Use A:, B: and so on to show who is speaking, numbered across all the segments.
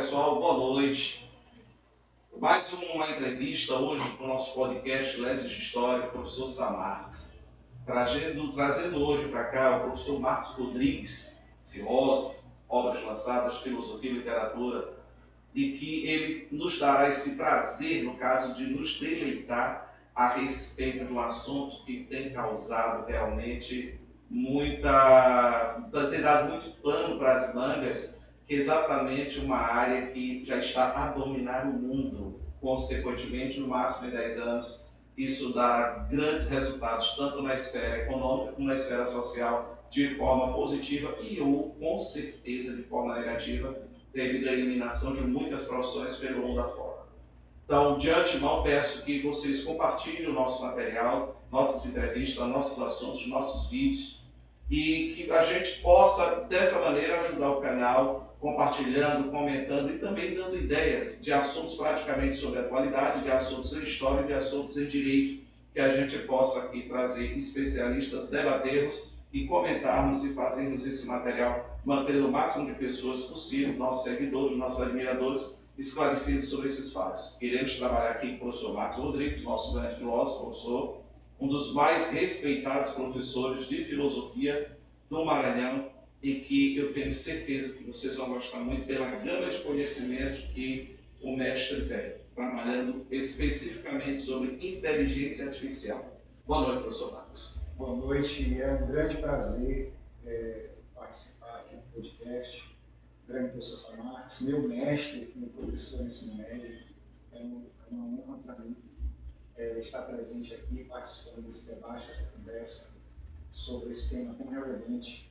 A: pessoal, boa noite. Mais uma entrevista hoje para o nosso podcast Leses de História, professor Samarques. Trazendo hoje para cá o professor Marcos Rodrigues, filósofo, obras lançadas, filosofia e literatura, e que ele nos dará esse prazer, no caso, de nos deleitar a respeito de um assunto que tem causado realmente tem dado muito pano para as mangas, que é exatamente uma área que já está a dominar o mundo. Consequentemente, no máximo em 10 anos, isso dará grandes resultados, tanto na esfera econômica como na esfera social, de forma positiva ou, com certeza, de forma negativa, devido à eliminação de muitas profissões pelo mundo afora. Então, de antemão, peço que vocês compartilhem o nosso material, nossas entrevistas, nossos assuntos, nossos vídeos, e que a gente possa, dessa maneira, ajudar o canal, compartilhando, comentando e também dando ideias de assuntos praticamente sobre a atualidade, de assuntos em história, de assuntos em direito, que a gente possa aqui trazer especialistas, debatermos e comentarmos e fazermos esse material, mantendo o máximo de pessoas possível, nossos seguidores, nossos admiradores, esclarecidos sobre esses fatos. Queremos trabalhar aqui com o professor Marcos Rodrigues, nosso grande filósofo, professor, um dos mais respeitados professores de filosofia do Maranhão, e que eu tenho certeza que vocês vão gostar muito pela gama de conhecimento que o mestre tem, trabalhando especificamente sobre inteligência artificial. Boa noite, professor Marcos.
B: Boa noite, é um grande prazer participar aqui do podcast. Grande professor Samarques, meu mestre como professor de ensino médio, é uma honra para mim estar presente aqui, participando desse debate, dessa conversa sobre esse tema tão relevante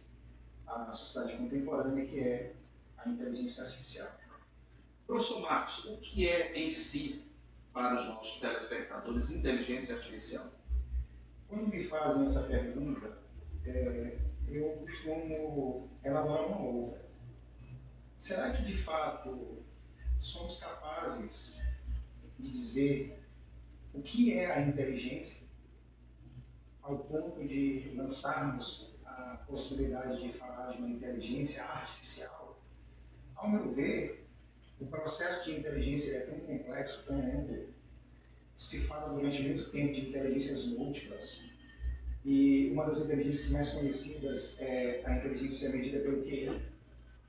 B: à sociedade contemporânea, que é a inteligência artificial.
A: Professor Marcos, o que é em si, para os nossos telespectadores, inteligência artificial?
B: Quando me fazem essa pergunta, eu costumo elaborar uma outra. Será que, de fato, somos capazes de dizer o que é a inteligência, ao ponto de lançarmos a possibilidade de falar de uma inteligência artificial? Ao meu ver, o processo de inteligência é tão complexo, tão amplo. Se fala durante muito tempo de inteligências múltiplas, e uma das inteligências mais conhecidas é a inteligência medida pelo QI,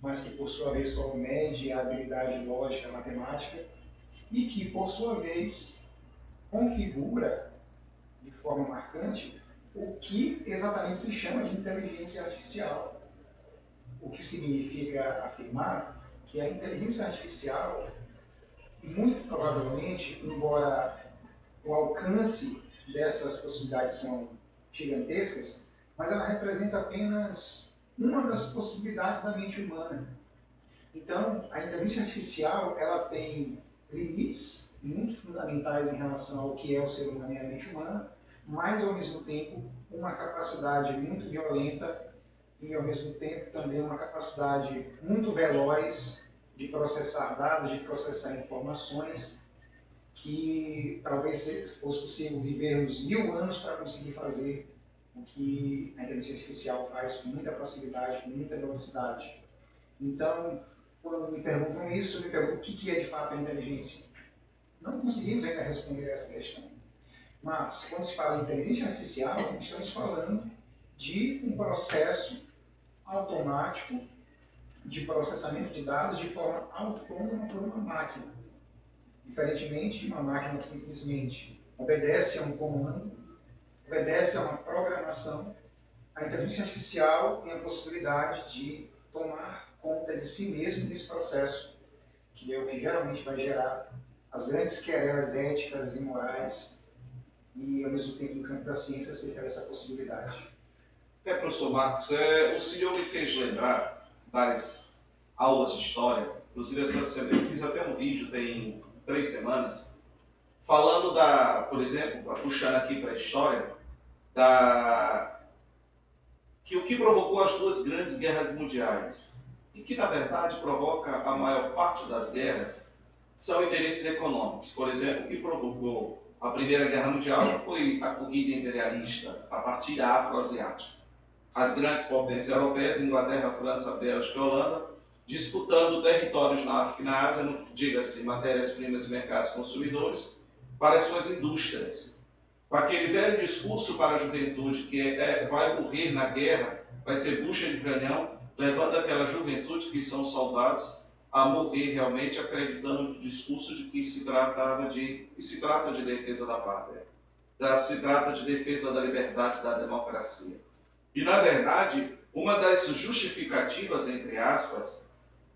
B: mas que por sua vez só mede a habilidade lógica matemática e que por sua vez configura de forma marcante o que exatamente se chama de inteligência artificial. O que significa afirmar que a inteligência artificial, muito provavelmente, embora o alcance dessas possibilidades são gigantescas, mas ela representa apenas uma das possibilidades da mente humana. Então, a inteligência artificial ela tem limites muito fundamentais em relação ao que é o ser humano e a mente humana, mas, ao mesmo tempo, uma capacidade muito violenta e, ao mesmo tempo, também uma capacidade muito veloz de processar dados, de processar informações, que talvez fosse possível vivermos 1000 anos para conseguir fazer o que a inteligência artificial faz com muita facilidade, com muita velocidade. Então, quando me perguntam isso, eu me pergunto o que é de fato a inteligência. Não conseguimos ainda responder essa questão. Mas, quando se fala em inteligência artificial, estamos falando de um processo automático de processamento de dados de forma autônoma por uma máquina. Diferentemente de uma máquina que simplesmente obedece a um comando, obedece a uma programação, a inteligência artificial tem a possibilidade de tomar conta de si mesmo nesse processo, que é o que geralmente vai gerar as grandes querelas éticas e morais, e ao mesmo tempo no campo da ciência acerca dessa possibilidade.
A: Professor Marcos, o senhor me fez lembrar das aulas de história, inclusive essa semana eu fiz até um vídeo, tem 3 semanas, falando por exemplo, puxando aqui para a história, que o que provocou as 2 grandes guerras mundiais, e que na verdade provoca a maior parte das guerras, são interesses econômicos. Por exemplo, o que provocou a Primeira Guerra Mundial foi a corrida imperialista, a partir afro-asiática. As grandes potências europeias, Inglaterra, França, Bélgica e Holanda, disputando territórios na África e na Ásia, diga-se, matérias-primas e mercados consumidores, para as suas indústrias. Com aquele velho discurso para a juventude que vai morrer na guerra, vai ser bucha de canhão, levando aquela juventude que são soldados a morrer realmente acreditando no discurso de que se trata de defesa da pátria, se trata de defesa da liberdade, da democracia. E, na verdade, uma das justificativas, entre aspas,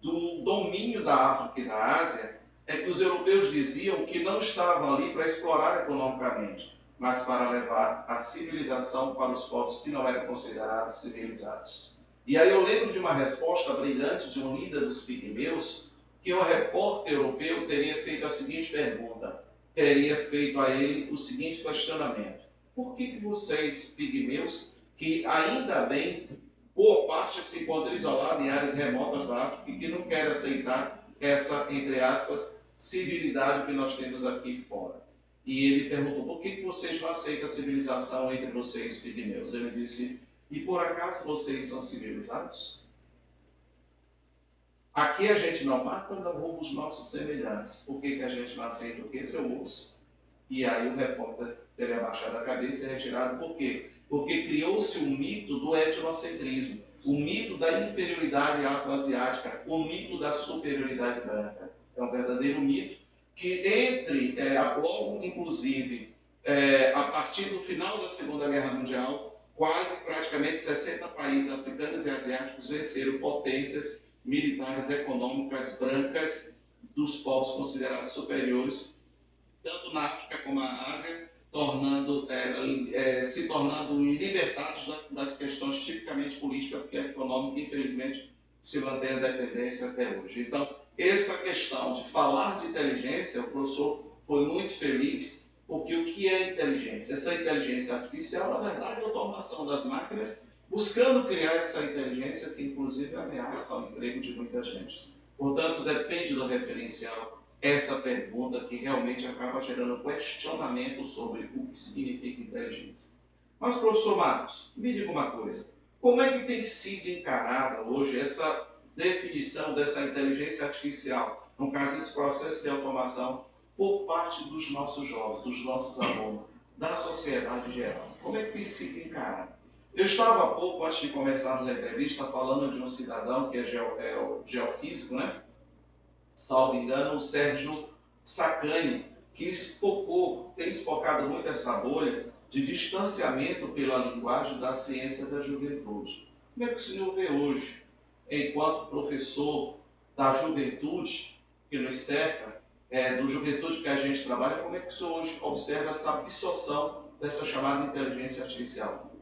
A: do domínio da África e da Ásia é que os europeus diziam que não estavam ali para explorar economicamente, mas para levar a civilização para os povos que não eram considerados civilizados. E aí eu lembro de uma resposta brilhante de um líder dos pigmeus, que um repórter europeu teria feito a seguinte pergunta, teria feito a ele o seguinte questionamento: por que vocês, pigmeus, que ainda bem, boa parte se encontra isolada em áreas remotas da África e que não quer aceitar essa, entre aspas, civilidade que nós temos aqui fora? E ele perguntou, por que vocês não aceitam a civilização entre vocês, pigmeus? Ele disse, e por acaso vocês são civilizados? Aqui a gente não mata, não rouba os nossos semelhantes. Por que a gente não aceita o quê, seu moço? E aí o repórter teria abaixado a cabeça e retirado. Por quê? Porque criou-se o mito do etnocentrismo, o mito da inferioridade afroasiática, o mito da superioridade branca. É um verdadeiro mito que logo, inclusive, a partir do final da Segunda Guerra Mundial, praticamente 60 países africanos e asiáticos venceram potências militares econômicas brancas dos povos considerados superiores, tanto na África como na Ásia, se tornando libertados das questões tipicamente políticas, porque a econômica, infelizmente, se mantém a dependência até hoje. Então, essa questão de falar de inteligência, o professor foi muito feliz, porque o que é inteligência? Essa inteligência artificial, na verdade, é a automação das máquinas, buscando criar essa inteligência que, inclusive, ameaça o emprego de muita gente. Portanto, depende do referencial essa pergunta que realmente acaba gerando questionamento sobre o que significa inteligência. Mas, professor Marcos, me diga uma coisa. Como é que tem sido encarada hoje essa definição dessa inteligência artificial, no caso, esse processo de automação, por parte dos nossos jovens, dos nossos alunos, da sociedade geral? Como é que tem sido encarada? Eu estava há pouco, antes de começarmos a entrevista, falando de um cidadão que é o geofísico, né? Salvo engano, o Sérgio Sacani, que tem espocado muito essa bolha de distanciamento pela linguagem da ciência da juventude. Como é que o senhor vê hoje, enquanto professor da juventude que nos cerca, do juventude que a gente trabalha, como é que o senhor hoje observa essa absorção dessa chamada inteligência artificial?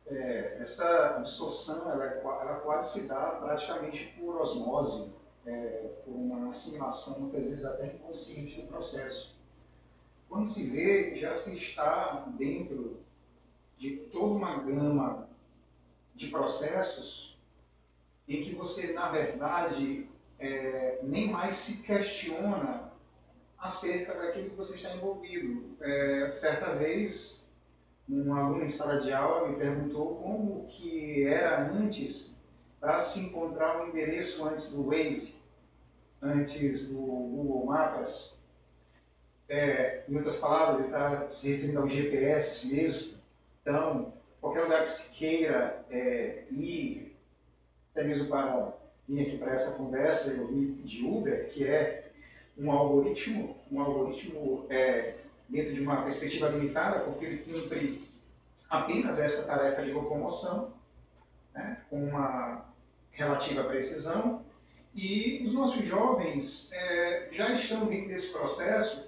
B: Essa absorção ela quase se dá praticamente por osmose, por uma assimilação, muitas vezes até inconsciente do processo. Quando se vê, já se está dentro de toda uma gama de processos em que você, na verdade, nem mais se questiona acerca daquilo que você está envolvido. Certa vez, um aluno em sala de aula me perguntou como que era antes para se encontrar um endereço antes do Waze, antes do Google Maps. Em outras palavras, ele está se referindo ao GPS mesmo. Então, qualquer lugar que se queira ir, até mesmo para vir aqui para essa conversa, eu vim de Uber, que é um algoritmo dentro de uma perspectiva limitada, porque ele cumpre apenas essa tarefa de locomoção, né, com uma relativa precisão, e os nossos jovens já estão dentro desse processo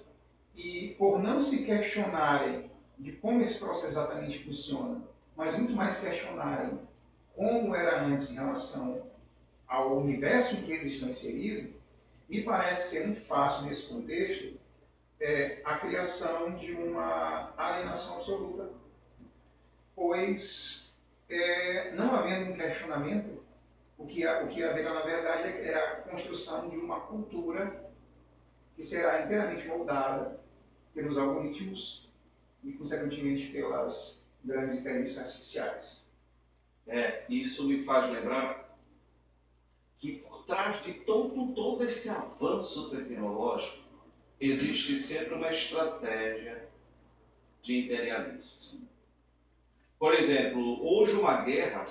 B: e, por não se questionarem de como esse processo exatamente funciona, mas muito mais questionarem como era antes em relação ao universo em que eles estão inseridos, me parece ser muito fácil nesse contexto a criação de uma alienação absoluta, pois não havendo um questionamento, o que haverá na verdade é a construção de uma cultura que será inteiramente moldada pelos algoritmos e, consequentemente, pelas grandes inteligências artificiais.
A: Isso me faz lembrar que trás de todo esse avanço tecnológico, existe sempre uma estratégia de imperialismo. Por exemplo, hoje uma guerra,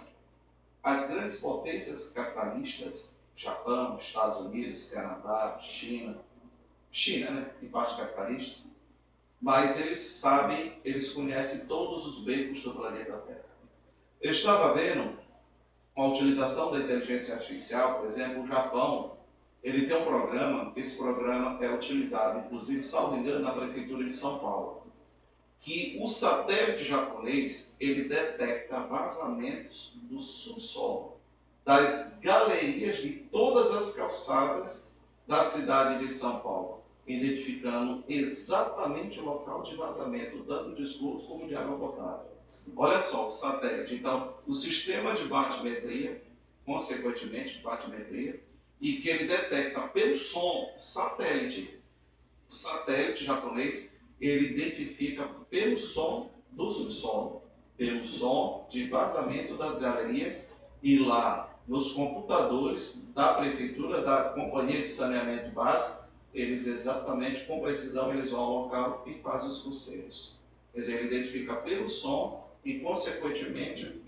A: as grandes potências capitalistas, Japão, Estados Unidos, Canadá, China, né, em parte capitalista, mas eles sabem, eles conhecem todos os becos do planeta Terra. Eu estava vendo com a utilização da inteligência artificial, por exemplo, o Japão, ele tem um programa, esse programa é utilizado, inclusive, salvo engano, na prefeitura de São Paulo, que o satélite japonês, ele detecta vazamentos do subsolo, das galerias de todas as calçadas da cidade de São Paulo, identificando exatamente o local de vazamento, tanto de esgoto como de água potável. Olha só, o satélite. Então, o sistema de batimetria, consequentemente, batimetria, e que ele detecta pelo som, o satélite japonês, ele identifica pelo som do subsolo, pelo som de vazamento das galerias, e lá nos computadores da prefeitura, da companhia de saneamento básico, eles exatamente, com precisão, eles vão ao local e fazem os consertos. Quer dizer, ele identifica pelo som e, consequentemente,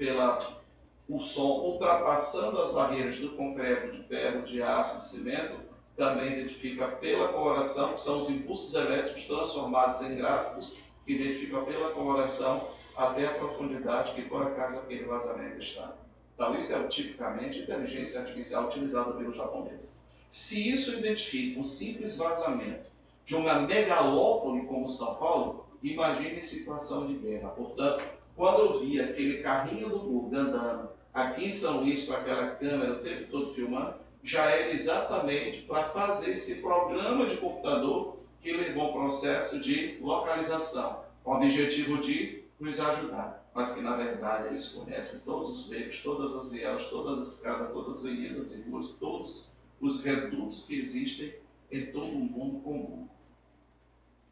A: o som ultrapassando as barreiras do concreto, de ferro, de aço, de cimento, também identifica pela coloração, que são os impulsos elétricos transformados em gráficos, que identifica pela coloração até a profundidade que, por acaso, aquele vazamento está. Então, isso é tipicamente inteligência artificial utilizada pelos japoneses. Se isso identifica um simples vazamento de uma megalópole como São Paulo, imagine situação de guerra. Portanto, quando eu vi aquele carrinho do Google andando aqui em São Luís com aquela câmera o tempo todo filmando, já era exatamente para fazer esse programa de computador que levou ao processo de localização, com o objetivo de nos ajudar. Mas que, na verdade, eles conhecem todos os becos, todas as vielas, todas as escadas, todas as avenidas e ruas, todos os redutos que existem em todo o mundo comum.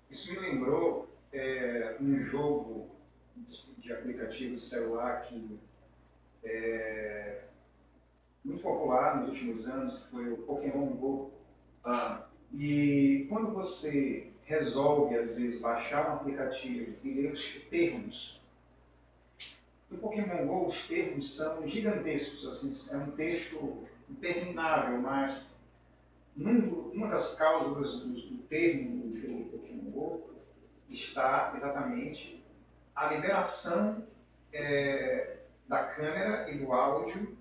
B: Isso me lembrou um jogo de aplicativo de celular que é muito popular nos últimos anos, que foi o Pokémon Go. E quando você resolve, às vezes, baixar um aplicativo e ler os termos, no Pokémon Go os termos são gigantescos, assim, é um texto interminável, mas uma das causas do termo do jogo Pokémon Go está exatamente a liberação da câmera e do áudio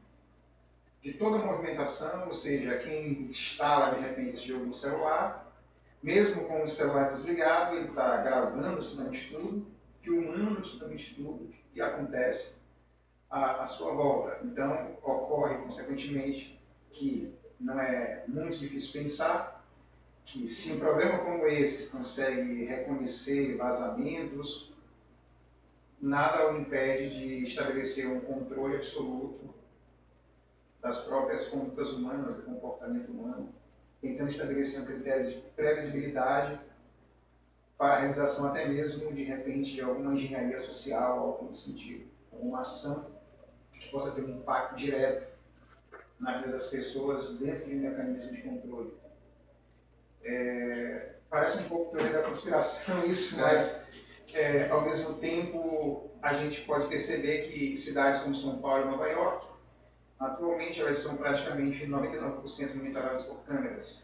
B: de toda a movimentação, ou seja, quem instala de repente esse jogo no celular, mesmo com o celular desligado, ele está gravando absolutamente tudo, filmando absolutamente tudo que acontece à sua volta. Então, ocorre, consequentemente, que não é muito difícil pensar que se um programa como esse consegue reconhecer vazamentos, nada o impede de estabelecer um controle absoluto das próprias condutas humanas, do comportamento humano, tentando estabelecer um critério de previsibilidade para a realização até mesmo, de repente, de alguma engenharia social, algo nesse sentido, uma ação que possa ter um impacto direto na vida das pessoas dentro de um mecanismo de controle. Parece um pouco teoria da conspiração isso, mas ao mesmo tempo a gente pode perceber que cidades como São Paulo e Nova York, atualmente elas são praticamente 99% monitoradas por câmeras.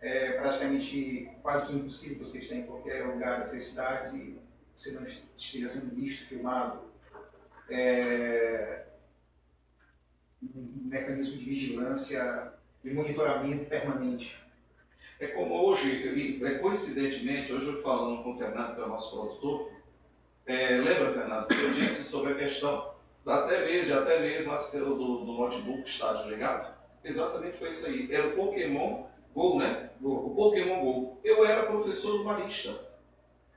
B: É praticamente quase que impossível você estar em qualquer lugar dessas cidades e você não esteja sendo visto, filmado. Um mecanismo de vigilância e monitoramento permanente.
A: É como hoje, coincidentemente, hoje eu falando com o Fernando, que é o nosso produtor, lembra, Fernando, que eu disse sobre a questão até mesmo do notebook que está desligado? Exatamente foi isso aí. Era o Pokémon Go, né? O Pokémon Go. Eu era professor humanista.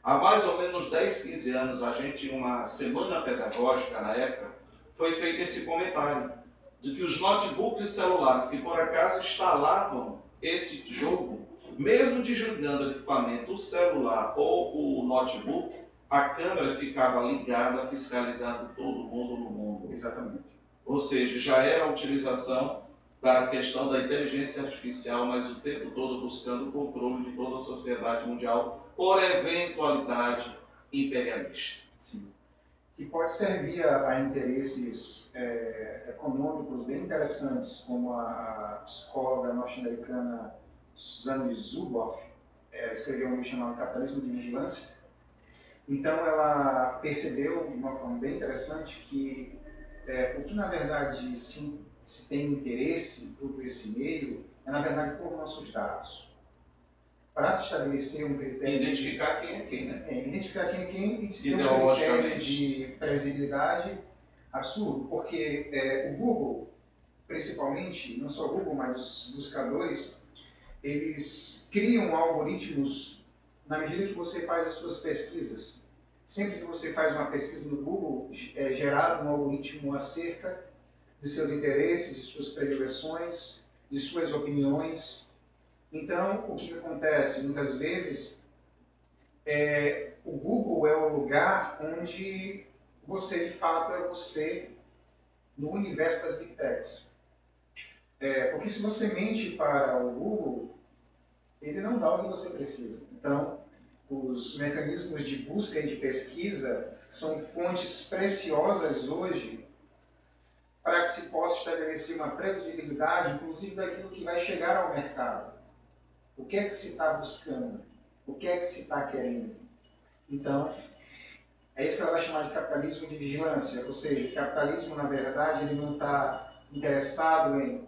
A: Há mais ou menos 10, 15 anos, a gente, em uma semana pedagógica na época, foi feito esse comentário de que os notebooks e celulares que por acaso instalavam esse jogo, mesmo desligando o equipamento, o celular ou o notebook, a câmera ficava ligada, fiscalizando todo mundo no mundo.
B: Exatamente.
A: Ou seja, já era a utilização da questão da inteligência artificial, mas o tempo todo buscando o controle de toda a sociedade mundial por eventualidade imperialista.
B: Sim. Que pode servir a interesses econômicos bem interessantes, como a psicóloga norte-americana Suzanne Zuboff escreveu um livro chamado Capitalismo de Vigilância. Então ela percebeu, de uma forma bem interessante, que o que na verdade se tem interesse em todo esse meio é na verdade por nossos dados. Para se estabelecer um critério...
A: Identificar quem é quem, né?
B: Identificar quem é quem e se ter um critério de previsibilidade absurdo, porque o Google, principalmente, não só o Google, mas os buscadores, eles criam algoritmos na medida que você faz as suas pesquisas. Sempre que você faz uma pesquisa no Google, é gerado um algoritmo acerca de seus interesses, de suas predileções, de suas opiniões. Então, o que acontece? Muitas vezes, o Google é o lugar onde você, de fato, é você no universo das Big Techs. Porque se você mente para o Google, ele não dá o que você precisa. Então, os mecanismos de busca e de pesquisa são fontes preciosas hoje para que se possa estabelecer uma previsibilidade, inclusive daquilo que vai chegar ao mercado. O que é que se está buscando? O que é que se está querendo? Então, é isso que ela vai chamar de capitalismo de vigilância. Ou seja, o capitalismo, na verdade, ele não está interessado em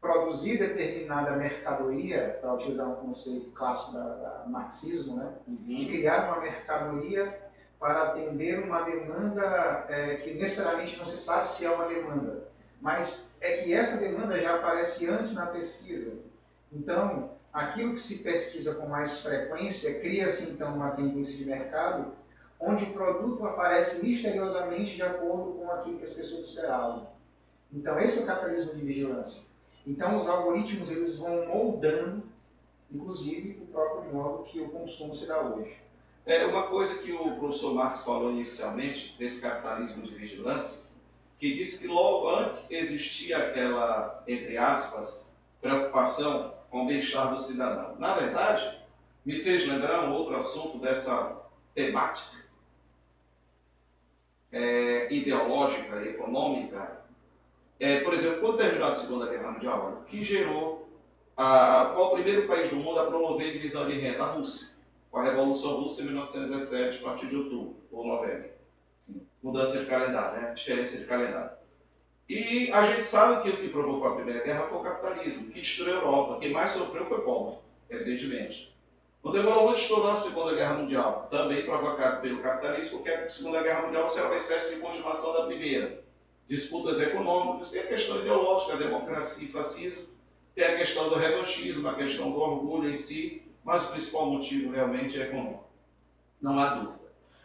B: produzir determinada mercadoria, para utilizar um conceito clássico do marxismo, né? De criar uma mercadoria para atender uma demanda que necessariamente não se sabe se é uma demanda, mas é que essa demanda já aparece antes na pesquisa. Então, aquilo que se pesquisa com mais frequência, cria-se então uma tendência de mercado, onde o produto aparece misteriosamente de acordo com aquilo que as pessoas esperavam. Então, esse é o capitalismo de vigilância. Então, os algoritmos eles vão moldando, inclusive, o próprio modo que o consumo se dá hoje.
A: Uma coisa que o professor Marx falou inicialmente, desse capitalismo de vigilância, que disse que logo antes existia aquela, entre aspas, preocupação com o bem-estar do cidadão. Na verdade, me fez lembrar um outro assunto dessa temática ideológica, econômica. Por exemplo, quando terminou a Segunda Guerra Mundial, o que gerou qual o primeiro país do mundo a promover a divisão de renda? A Rússia, com a Revolução Russa em 1917, a partir de outubro ou novembro. Mudança de calendário, né? Diferença de calendário. E a gente sabe que o que provocou a Primeira Guerra foi o capitalismo, que destruiu a Europa. Quem mais sofreu foi o pobre, evidentemente. Não demorou muito estourou a Segunda Guerra Mundial, também provocado pelo capitalismo, porque a Segunda Guerra Mundial será uma espécie de continuação da Primeira. Disputas econômicas, tem a questão ideológica, a democracia e fascismo, tem a questão do revanchismo, a questão do orgulho em si, mas o principal motivo realmente é econômico. Não há dúvida.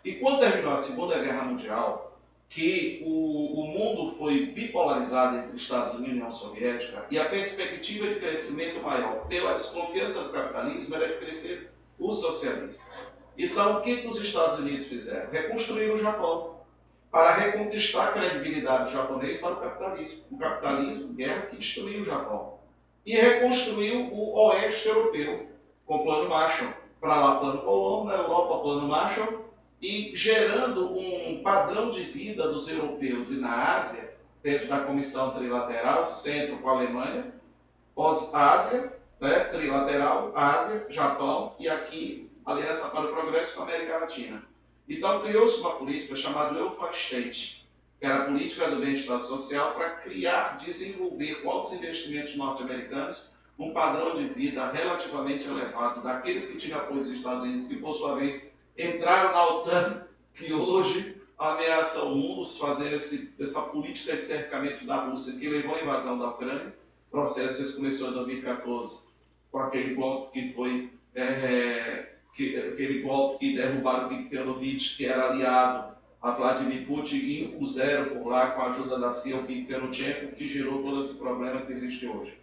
A: E quando terminou a Segunda Guerra Mundial, que o mundo foi bipolarizado entre Estados Unidos e União Soviética, e a perspectiva de crescimento maior pela desconfiança do capitalismo era de crescer o socialismo. Então, o que os Estados Unidos fizeram? Reconstruíram o Japão para reconquistar a credibilidade do japonês para o capitalismo. O capitalismo, guerra que destruiu o Japão. E reconstruiu o oeste europeu, com o Plano Marshall. Para lá, Plano Colombo, na Europa, Plano Marshall, e gerando um padrão de vida dos europeus e na Ásia, dentro da Comissão Trilateral, centro com a Alemanha, Ásia, né, trilateral, Ásia, Japão e aqui, Aliança para o Progresso com a América Latina. Então criou-se uma política chamada Welfare State, que era a política do bem-estar social para criar, desenvolver com altos investimentos norte-americanos um padrão de vida relativamente elevado daqueles que tinham apoio dos Estados Unidos, que por sua vez entraram na OTAN, que hoje ameaça o mundo, fazendo essa política de cercamento da Rússia, que levou à invasão da Ucrânia. O processo esse começou em 2014, com aquele golpe que foi aquele golpe que derrubaram o Viktor Yanukovych, que era aliado a Vladimir Putin, e impuseram por lá, com a ajuda da CIA, o Viktor Yanukovych, que gerou todo esse problema que existe hoje.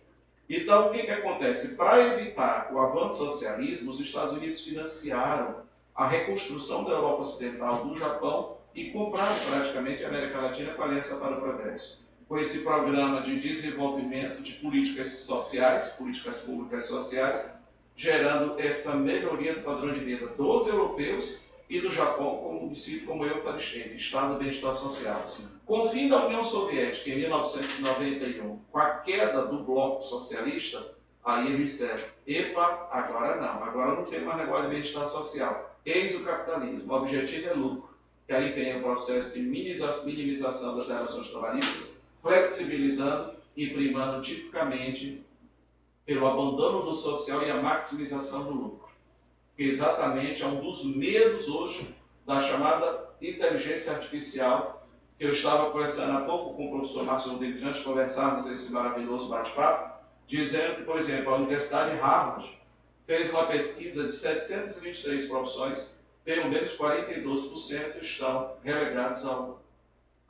A: Então, o que acontece? Para evitar o avanço do socialismo, os Estados Unidos financiaram a reconstrução da Europa Ocidental, do Japão, e compraram praticamente a América Latina com a Aliança para o Progresso. com esse programa de desenvolvimento de políticas sociais, políticas públicas sociais, gerando essa melhoria do padrão de vida dos europeus e do Japão, como um município como Eucaristene, Estado de Bem-Estar Social. Com o fim da União Soviética, em 1991, com a queda do bloco socialista, aí eles disseram, epa, agora não tem mais negócio de bem-estar social. Eis o capitalismo, o objetivo é lucro. Que aí vem o processo de minimização das relações trabalhistas, flexibilizando e primando tipicamente pelo abandono do social e a maximização do lucro. Que exatamente é um dos medos hoje da chamada inteligência artificial, que eu estava conversando há pouco com o professor Marcos Rodrigues, antes de conversarmos esse maravilhoso bate-papo, dizendo que, por exemplo, a Universidade de Harvard fez uma pesquisa de 723 profissões, pelo menos 42% estão relegados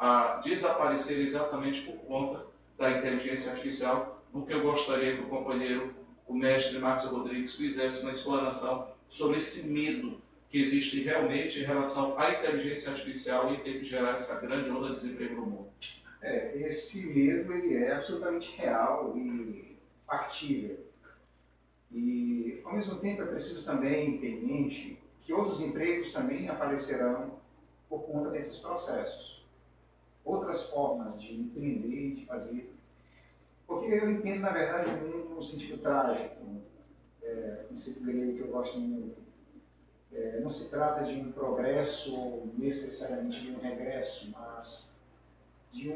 A: a desaparecer exatamente por conta da inteligência artificial, no que eu gostaria que o companheiro, o mestre Marcos Rodrigues, fizesse uma explanação sobre esse medo que existe realmente em relação à inteligência artificial e ter que gerar essa grande onda de desemprego no mundo.
B: Esse medo ele é absolutamente real e factível. E, ao mesmo tempo, é preciso também ter em mente que outros empregos também aparecerão por conta desses processos. Outras formas de empreender, de fazer. Porque eu entendo, na verdade, o mundo no sentido trágico. Um conceito grego que eu gosto muito. Não se trata de um progresso necessariamente de um regresso, mas de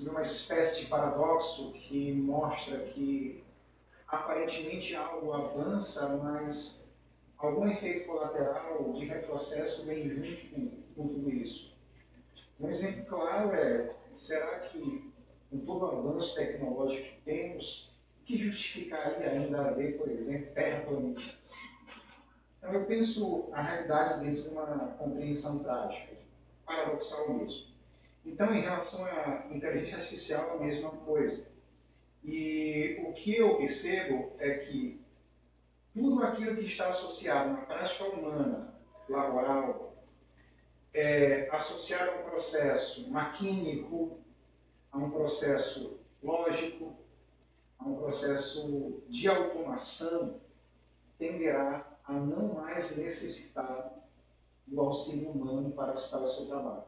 B: uma espécie de paradoxo que mostra que aparentemente algo avança, mas algum efeito colateral de retrocesso vem junto com tudo isso. Um exemplo claro será que com todo o avanço tecnológico que temos, o que justificaria ainda haver, por exemplo, terraplanistas? Então eu penso a realidade dentro de uma compreensão prática, paradoxal mesmo. Então, em relação à inteligência artificial, é a mesma coisa. E o que eu percebo é que tudo aquilo que está associado na prática humana, laboral, associado a um processo maquínico, a um processo lógico, a um processo de automação, tenderá a não mais necessitar do auxílio humano para o seu trabalho.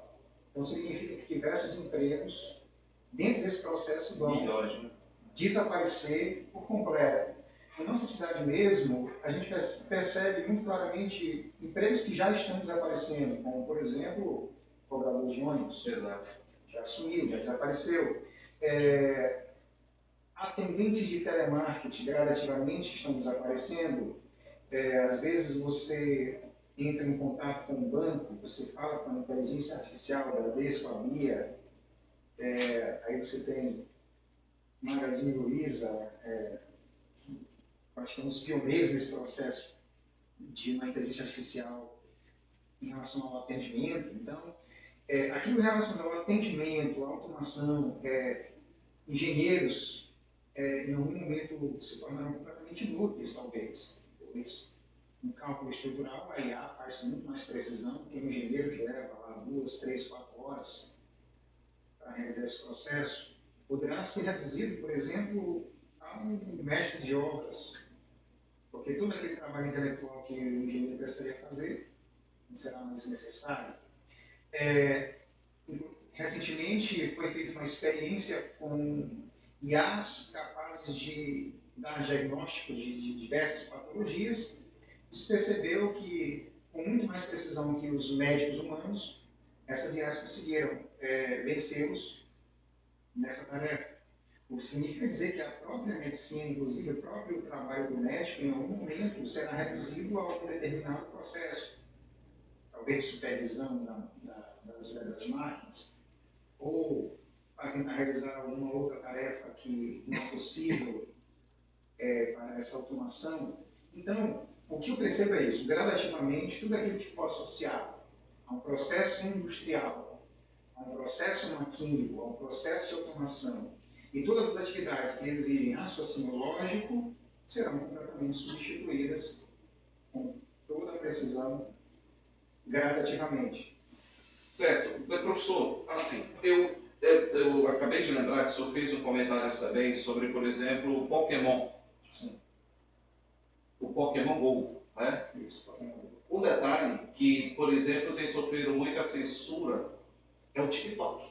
B: Então, significa que diversos empregos, dentro desse processo, vão desaparecer por completo. Na nossa cidade mesmo, a gente percebe muito claramente empregos que já estão desaparecendo, como, por exemplo, cobrador de ônibus.
A: Exato.
B: Já sumiu, já desapareceu. Atendentes de telemarketing gradativamente estão desaparecendo. Às vezes você entra em contato com o banco, você fala com a inteligência artificial, Bradesco, a Bia, aí você tem Magazine Luiza, acho que é um dos pioneiros nesse processo de uma inteligência artificial em relação ao atendimento. Então, aquilo relacionado ao atendimento, à automação, engenheiros, em algum momento se tornaram completamente inúteis, talvez. Um cálculo estrutural, a IA faz com muito mais precisão do que um engenheiro que leva lá 2, 3, 4 horas para realizar esse processo. Poderá ser reduzido, por exemplo, a um mestre de obras, porque todo aquele trabalho intelectual que o engenheiro precisaria fazer não será mais necessário. Recentemente foi feita uma experiência com IAs capazes de dar diagnóstico de diversas patologias. Se percebeu que, com muito mais precisão que os médicos humanos, essas IAs conseguiram vencê-los nessa tarefa. O que significa dizer que a própria medicina, inclusive o próprio trabalho do médico, em algum momento será reduzido a um determinado processo, talvez de supervisão das máquinas, ou para tentar realizar alguma outra tarefa que não é possível para essa automação. Então, o que eu percebo é isso, gradativamente, tudo aquilo que for associado a um processo industrial, a um processo maquínico, a um processo de automação, e todas as atividades que exigem raciocínio lógico serão completamente substituídas com toda a precisão gradativamente.
A: Certo. Professor, assim, eu Eu acabei de lembrar que o senhor fez um comentário também sobre, por exemplo, o Pokémon.
B: Sim.
A: O Pokémon Go, né?
B: Isso, Pokémon Go.
A: Um detalhe que, por exemplo, tem sofrido muita censura é o TikTok.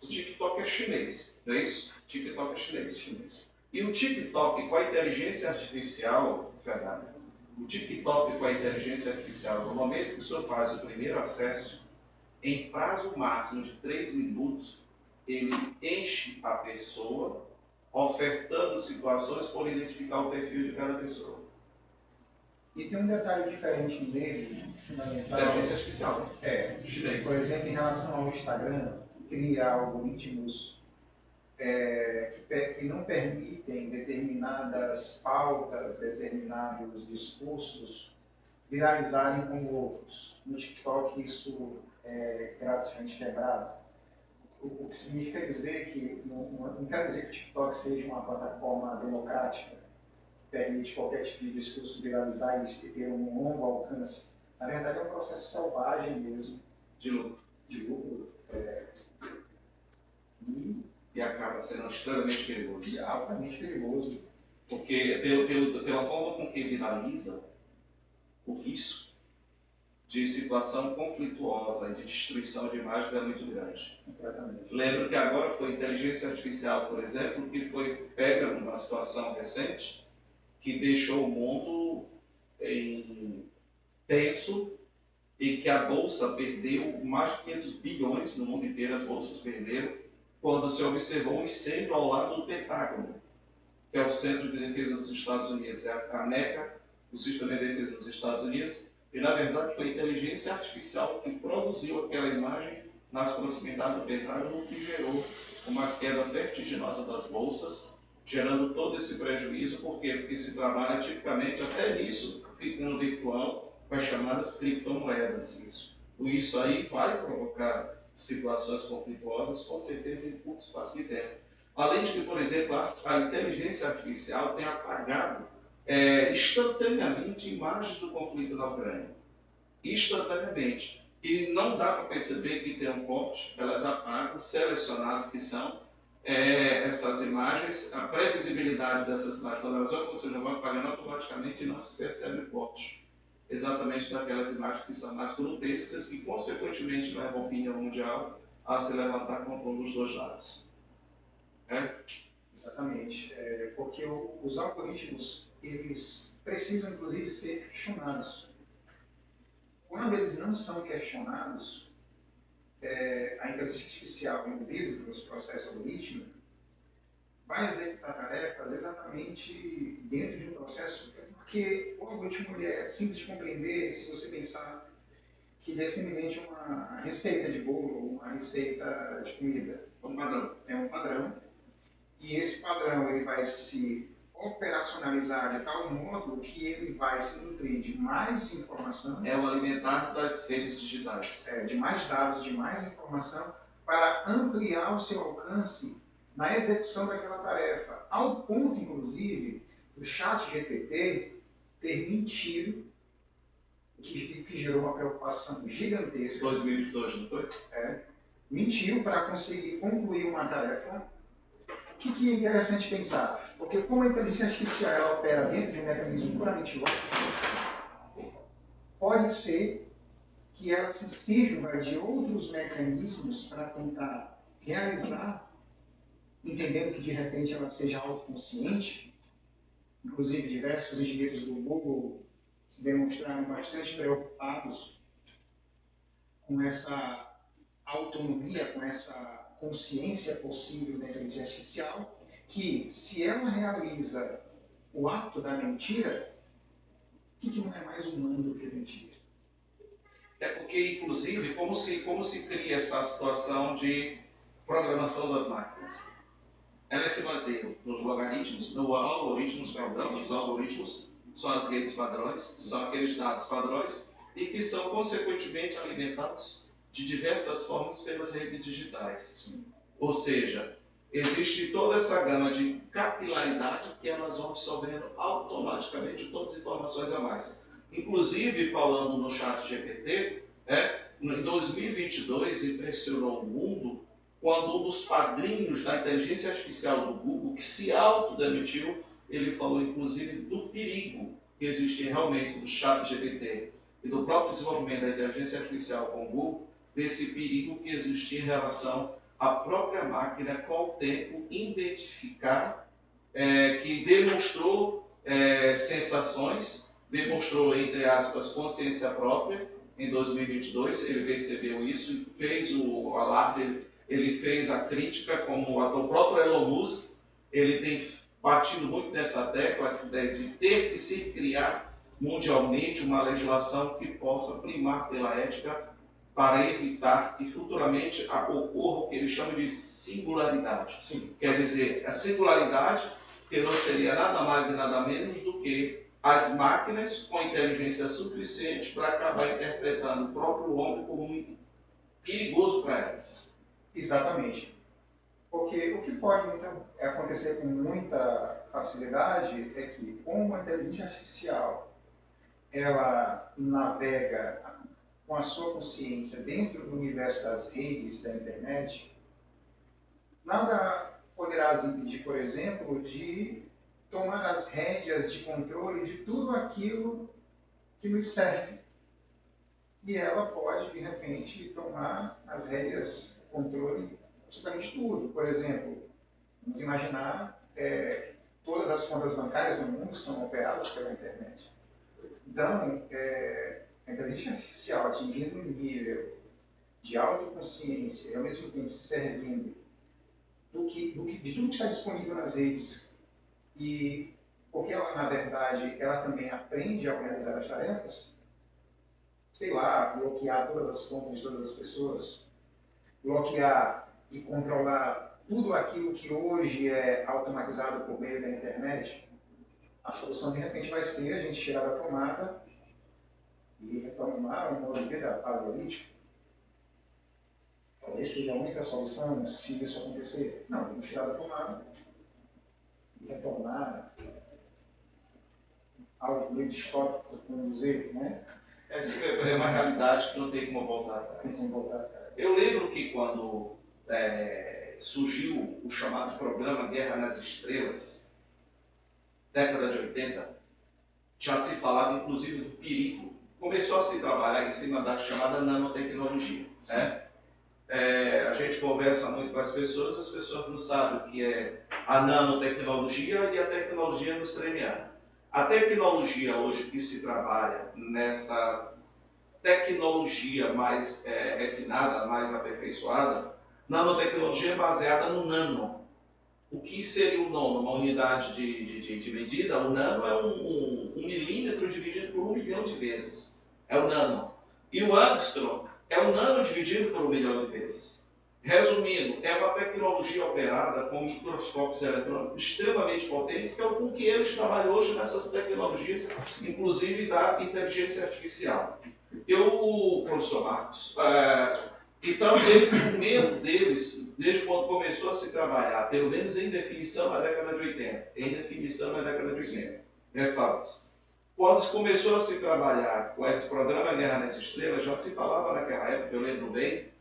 A: O TikTok é chinês, não é isso? O TikTok é chinês. E o TikTok com a inteligência artificial, Fernando, o TikTok com a inteligência artificial, no momento que o senhor faz o primeiro acesso, em prazo máximo de 3 minutos, ele enche a pessoa, ofertando situações por identificar o perfil de cada pessoa.
B: E tem um detalhe diferente nele, fundamental.
A: Inteligência artificial. Chinês.
B: Por exemplo, em relação ao Instagram, cria algoritmos que não permitem determinadas pautas, determinados discursos viralizarem como outros. No TikTok isso é gradativamente quebrado. O que significa dizer que não quer dizer que o TikTok seja uma plataforma democrática, permite qualquer tipo de discurso viralizar e ter um longo alcance. Na verdade, é um processo selvagem mesmo.
A: De lucro.
B: De lucro.
A: E acaba sendo extremamente perigoso.
B: E altamente perigoso.
A: Porque, pela forma com que viraliza, o risco de situação conflituosa e de destruição de imagens é muito grande. Lembro que agora foi inteligência artificial, por exemplo, que foi pega numa situação recente que deixou o mundo tenso e que a Bolsa perdeu mais de 500 bilhões no mundo inteiro, as bolsas perderam, quando se observou um incêndio ao lado do Pentágono, que é o Centro de Defesa dos Estados Unidos, é a NECA, o Sistema de Defesa dos Estados Unidos, e na verdade foi a inteligência artificial que produziu aquela imagem nas proximidades do Pentágono, que gerou uma queda vertiginosa das bolsas, gerando todo esse prejuízo. Por quê? Porque se trabalha tipicamente até nisso, no virtual, com as chamadas criptomoedas. Isso aí vai provocar situações conflituosas, com certeza, em curto espaço de tempo. Além de que, por exemplo, a inteligência artificial tem apagado instantaneamente imagens do conflito na Ucrânia. Instantaneamente. E não dá para perceber que tem um corte, elas apagam, selecionadas que são essas imagens, a previsibilidade dessas imagens, quando elas vão, você já vai apagando automaticamente e não se percebe o corte. Exatamente daquelas imagens que são mais grotescas, que consequentemente levam a opinião mundial a se levantar contra um dos dois lados.
B: Exatamente. Porque os algoritmos, eles precisam, inclusive, ser questionados. Quando eles não são questionados, a inteligência artificial, envolvida nos processos algorítmicos, vai executar tarefas exatamente dentro de um processo, porque o algoritmo é simples de compreender se você pensar que ele é simplesmente uma receita de bolo, uma receita de comida.
A: Um padrão.
B: É um padrão. E esse padrão ele vai se operacionalizar de tal modo que ele vai se nutrir de mais informação.
A: É o alimentar das redes digitais.
B: De mais dados, de mais informação, para ampliar o seu alcance na execução daquela tarefa. Ao ponto, inclusive, do chat GPT ter mentido, que gerou uma preocupação gigantesca.
A: 2022, não foi?
B: Mentiu para conseguir concluir uma tarefa. O que é interessante pensar? Porque como a inteligência artificial ela opera dentro de um mecanismo puramente lógico, pode ser que ela se sirva de outros mecanismos para tentar realizar, entendendo que de repente ela seja autoconsciente. Inclusive diversos engenheiros do Google se demonstraram bastante preocupados com essa autonomia, com essa consciência possível da inteligência artificial, que se ela realiza o ato da mentira, o que não é mais humano do que mentira?
A: É porque, inclusive, como se cria essa situação de programação das máquinas? Elas se baseiam nos logaritmos, nos algoritmos padrão. Os algoritmos são as redes padrões, são aqueles dados padrões, e que são, consequentemente, alimentados de diversas formas pelas redes digitais. Ou seja, existe toda essa gama de capilaridade que elas vão absorvendo automaticamente todas as informações a mais. Inclusive, falando no chat GPT, em 2022 impressionou o mundo quando um dos padrinhos da inteligência artificial do Google, que se autodemitiu, ele falou inclusive do perigo que existe realmente do chat GPT e do próprio desenvolvimento da inteligência artificial com o Google, desse perigo que existe em relação à própria máquina com o tempo identificar, que demonstrou sensações, demonstrou, entre aspas, consciência própria. Em 2022 ele percebeu isso e fez o alarde, ele fez a crítica, como o próprio Elon Musk, ele tem batido muito nessa tecla de ter que se criar mundialmente uma legislação que possa primar pela ética para evitar que futuramente ocorra o que ele chama de singularidade.
B: Sim.
A: Quer dizer, a singularidade que não seria nada mais e nada menos do que as máquinas com inteligência suficiente para acabar interpretando o próprio homem como perigoso para elas.
B: Exatamente. Porque o que pode então, acontecer com muita facilidade é que, como a inteligência artificial ela navega com a sua consciência dentro do universo das redes da internet, nada poderá as impedir, por exemplo, de tomar as rédeas de controle de tudo aquilo que nos serve. E ela pode, de repente, tomar as rédeas de controle de absolutamente tudo. Por exemplo, vamos imaginar todas as contas bancárias do mundo são operadas pela internet. Então, a inteligência artificial atingindo um nível de autoconsciência e, ao mesmo tempo, se servindo de tudo que está disponível nas redes, e porque ela, na verdade, ela também aprende a organizar as tarefas, sei lá, bloquear todas as contas de todas as pessoas, bloquear e controlar tudo aquilo que hoje é automatizado por meio da internet, a solução, de repente, vai ser a gente tirar da tomada e retomar um modo de vida paleolítico. Talvez seja a única solução se isso acontecer. Não, vamos tirar da tomada e retornar algo meio distópico, vamos dizer, né?
A: É uma realidade que não tem como voltar atrás. Eu lembro que quando surgiu o chamado programa Guerra nas Estrelas, década de 80, já se falava inclusive do perigo. Começou a se trabalhar em cima da chamada nanotecnologia. Né? A gente conversa muito com as pessoas não sabem o que é a nanotecnologia e a tecnologia industrial. A tecnologia hoje que se trabalha nessa tecnologia mais refinada, mais aperfeiçoada, nanotecnologia é baseada no nano. O que seria o nano? Uma unidade de medida? O nano é um milímetro dividido por 1 milhão de vezes. É o nano. E o angstrom é o nano dividido por 1 milhão de vezes. Resumindo, é uma tecnologia operada com microscópios eletrônicos extremamente potentes, que é com que eles trabalham hoje nessas tecnologias, inclusive da inteligência artificial. Professor Marcos, então o medo deles, desde quando começou a se trabalhar, pelo menos em definição na década de 80, ressalvas. Quando se começou a se trabalhar com esse programa Guerra nas Estrelas, já se falava naquela época, eu lembro bem,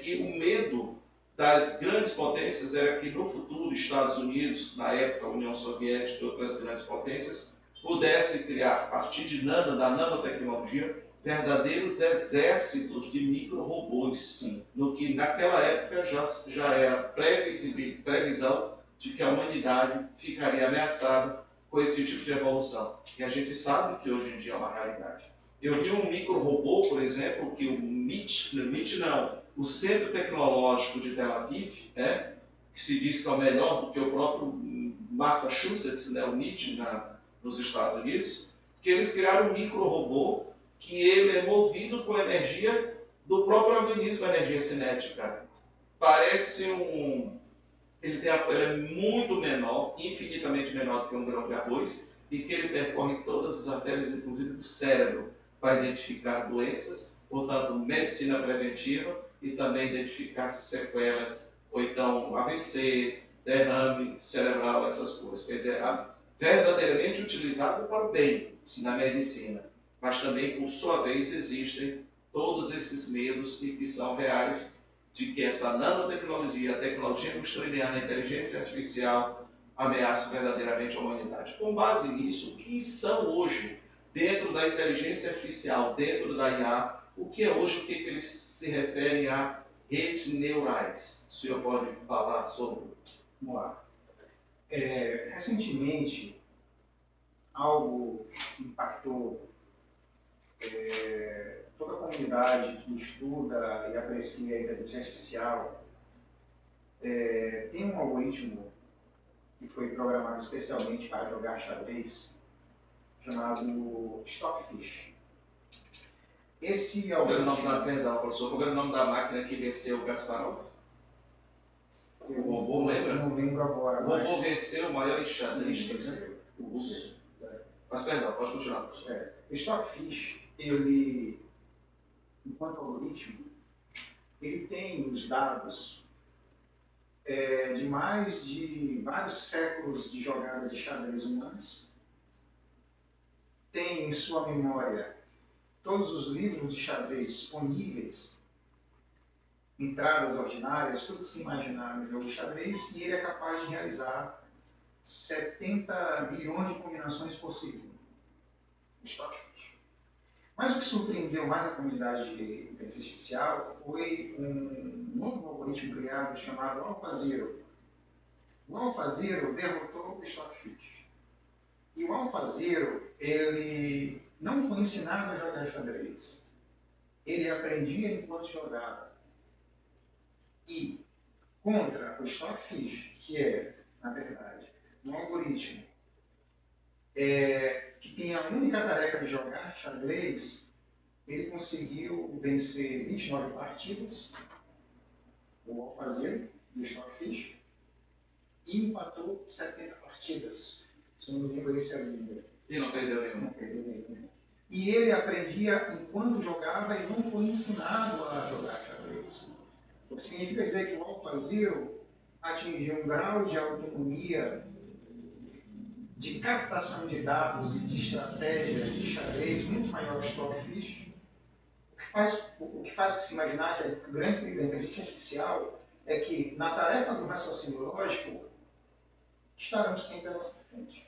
A: que o medo das grandes potências era que no futuro Estados Unidos, na época a União Soviética e outras grandes potências, pudesse criar, a partir da nanotecnologia, verdadeiros exércitos de micro-robôs, no que naquela época já era previsão de que a humanidade ficaria ameaçada com esse tipo de evolução. E a gente sabe que hoje em dia é uma realidade. Eu vi um micro-robô, por exemplo, que o Centro Tecnológico de Tel Aviv, que se diz que é o melhor do que o próprio Massachusetts, o MIT, nos Estados Unidos, que eles criaram um micro-robô que ele é movido com a energia do próprio organismo, a energia cinética. Parece ele é muito menor, infinitamente menor do que um grão de arroz, e que ele percorre todas as artérias, inclusive do cérebro, para identificar doenças, portanto, medicina preventiva, e também identificar sequelas, ou então AVC, derrame cerebral, essas coisas. Quer dizer, verdadeiramente utilizado para o bem na medicina, mas também, por sua vez, existem todos esses medos e que são reais de que essa nanotecnologia, a tecnologia industrial, a inteligência artificial ameaçam verdadeiramente a humanidade. Com base nisso, o que são hoje, dentro da inteligência artificial, dentro da IA, o que é hoje, o que eles se referem a redes neurais? O senhor pode falar sobre?
B: Vamos lá. Recentemente, algo impactou toda a comunidade que estuda e aprecia a inteligência artificial. Tem um algoritmo que foi programado especialmente para jogar xadrez, chamado Stockfish. Esse algoritmo...
A: Perdão, professor, qual era o nome da máquina que venceu o Kasparov? O robô, lembra?
B: Não lembro agora.
A: O robô venceu o maior enxadrista, né? O russo. Mas perdão, pode continuar.
B: O Stockfish, ele, enquanto algoritmo, ele tem os dados de vários séculos de jogadas de xadrez humanas, tem em sua memória todos os livros de xadrez disponíveis, entradas ordinárias, tudo que se imaginar no jogo de xadrez, e ele é capaz de realizar 70 bilhões de combinações por segundo. Mas o que surpreendeu mais a comunidade de inteligência artificial foi um novo algoritmo criado chamado AlphaZero. O AlphaZero derrotou o Stockfish. E o AlphaZero, ele não foi ensinado a jogar xadrez. Ele aprendia enquanto jogava. E contra o Stockfish, que é, na verdade, um algoritmo que tem a única tarefa de jogar xadrez, ele conseguiu vencer 29 partidas, o AlphaZero, do Stockfish, e empatou 70 partidas. Se não me lembro, esse é o número.
A: E não perdeu nenhum.
B: Não perdeu nenhum. E ele aprendia enquanto jogava e não foi ensinado a jogar xadrez. O que significa dizer que o AlphaZero atingiu um grau de autonomia, de captação de dados e de estratégia de xadrez muito maior que o Stockfish. O que faz se imaginar que o grande perigo da inteligência artificial é que, na tarefa do raciocínio lógico, estarão sempre à nossa frente.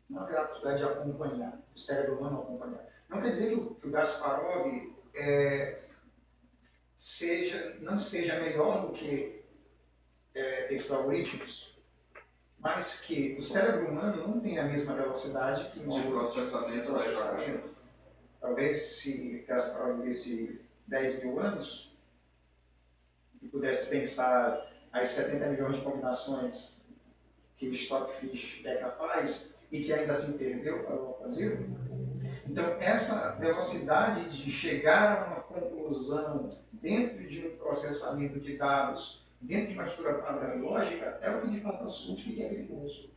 B: Não haverá possibilidade de acompanhar, o cérebro humano acompanhar. Não quer dizer que o Kasparov não seja melhor do que esses algoritmos, mas que o cérebro humano não tem a mesma velocidade que
A: de processamento das jogadas.
B: Talvez se Kasparov vivesse 10 mil anos e pudesse pensar as 70 milhões de combinações que o Stockfish é capaz e que ainda assim perdeu para o AlphaZero. Então, essa velocidade de chegar a uma conclusão dentro de um processamento de dados, dentro de uma estrutura padrão lógica, é o que de fato assusta e é perigoso.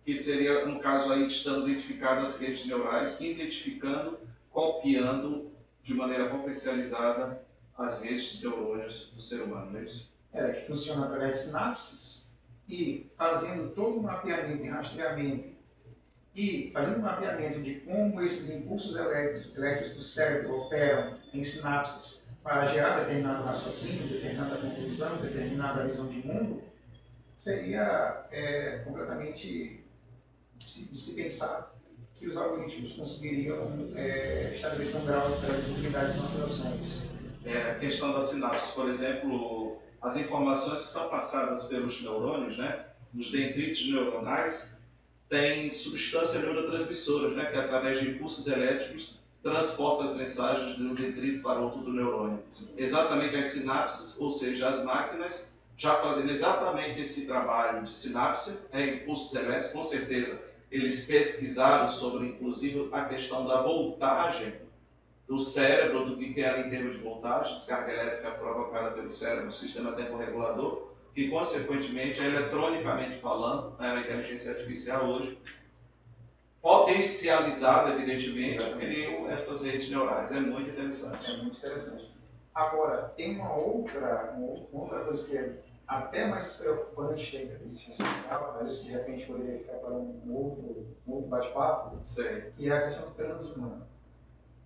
A: Que seria, no caso aí, estando identificadas as redes neurais, identificando, copiando de maneira potencializada as redes de neurônios do ser humano, não é isso?
B: Que funciona através de sinapses e fazendo todo o mapeamento e rastreamento e fazendo um mapeamento de como esses impulsos elétricos do cérebro operam em sinapses para gerar determinado raciocínio, determinada conclusão, determinada visão de mundo, seria completamente de se pensar que os algoritmos conseguiriam estabelecer um grau de previsibilidade de nossas ações.
A: A questão da sinapse, por exemplo, as informações que são passadas pelos neurônios, né, nos dendritos neuronais, tem substância neurotransmissoras, né, que através de impulsos elétricos transporta as mensagens de um dendrito para outro do neurônio. Exatamente as sinapses, ou seja, as máquinas já fazendo exatamente esse trabalho de sinapse, impulsos elétricos, com certeza eles pesquisaram sobre, inclusive, a questão da voltagem do cérebro, do que era em termos de voltagem, descarga elétrica provocada pelo cérebro, o sistema temporregulador, que, consequentemente, eletronicamente falando, a inteligência artificial hoje, potencializada, evidentemente, criam essas redes neurais. É muito interessante.
B: É muito interessante. Agora, tem uma outra coisa que é até mais preocupante que a inteligência artificial, mas isso de repente poderia ficar para um outro bate-papo, que é a questão do transhumano.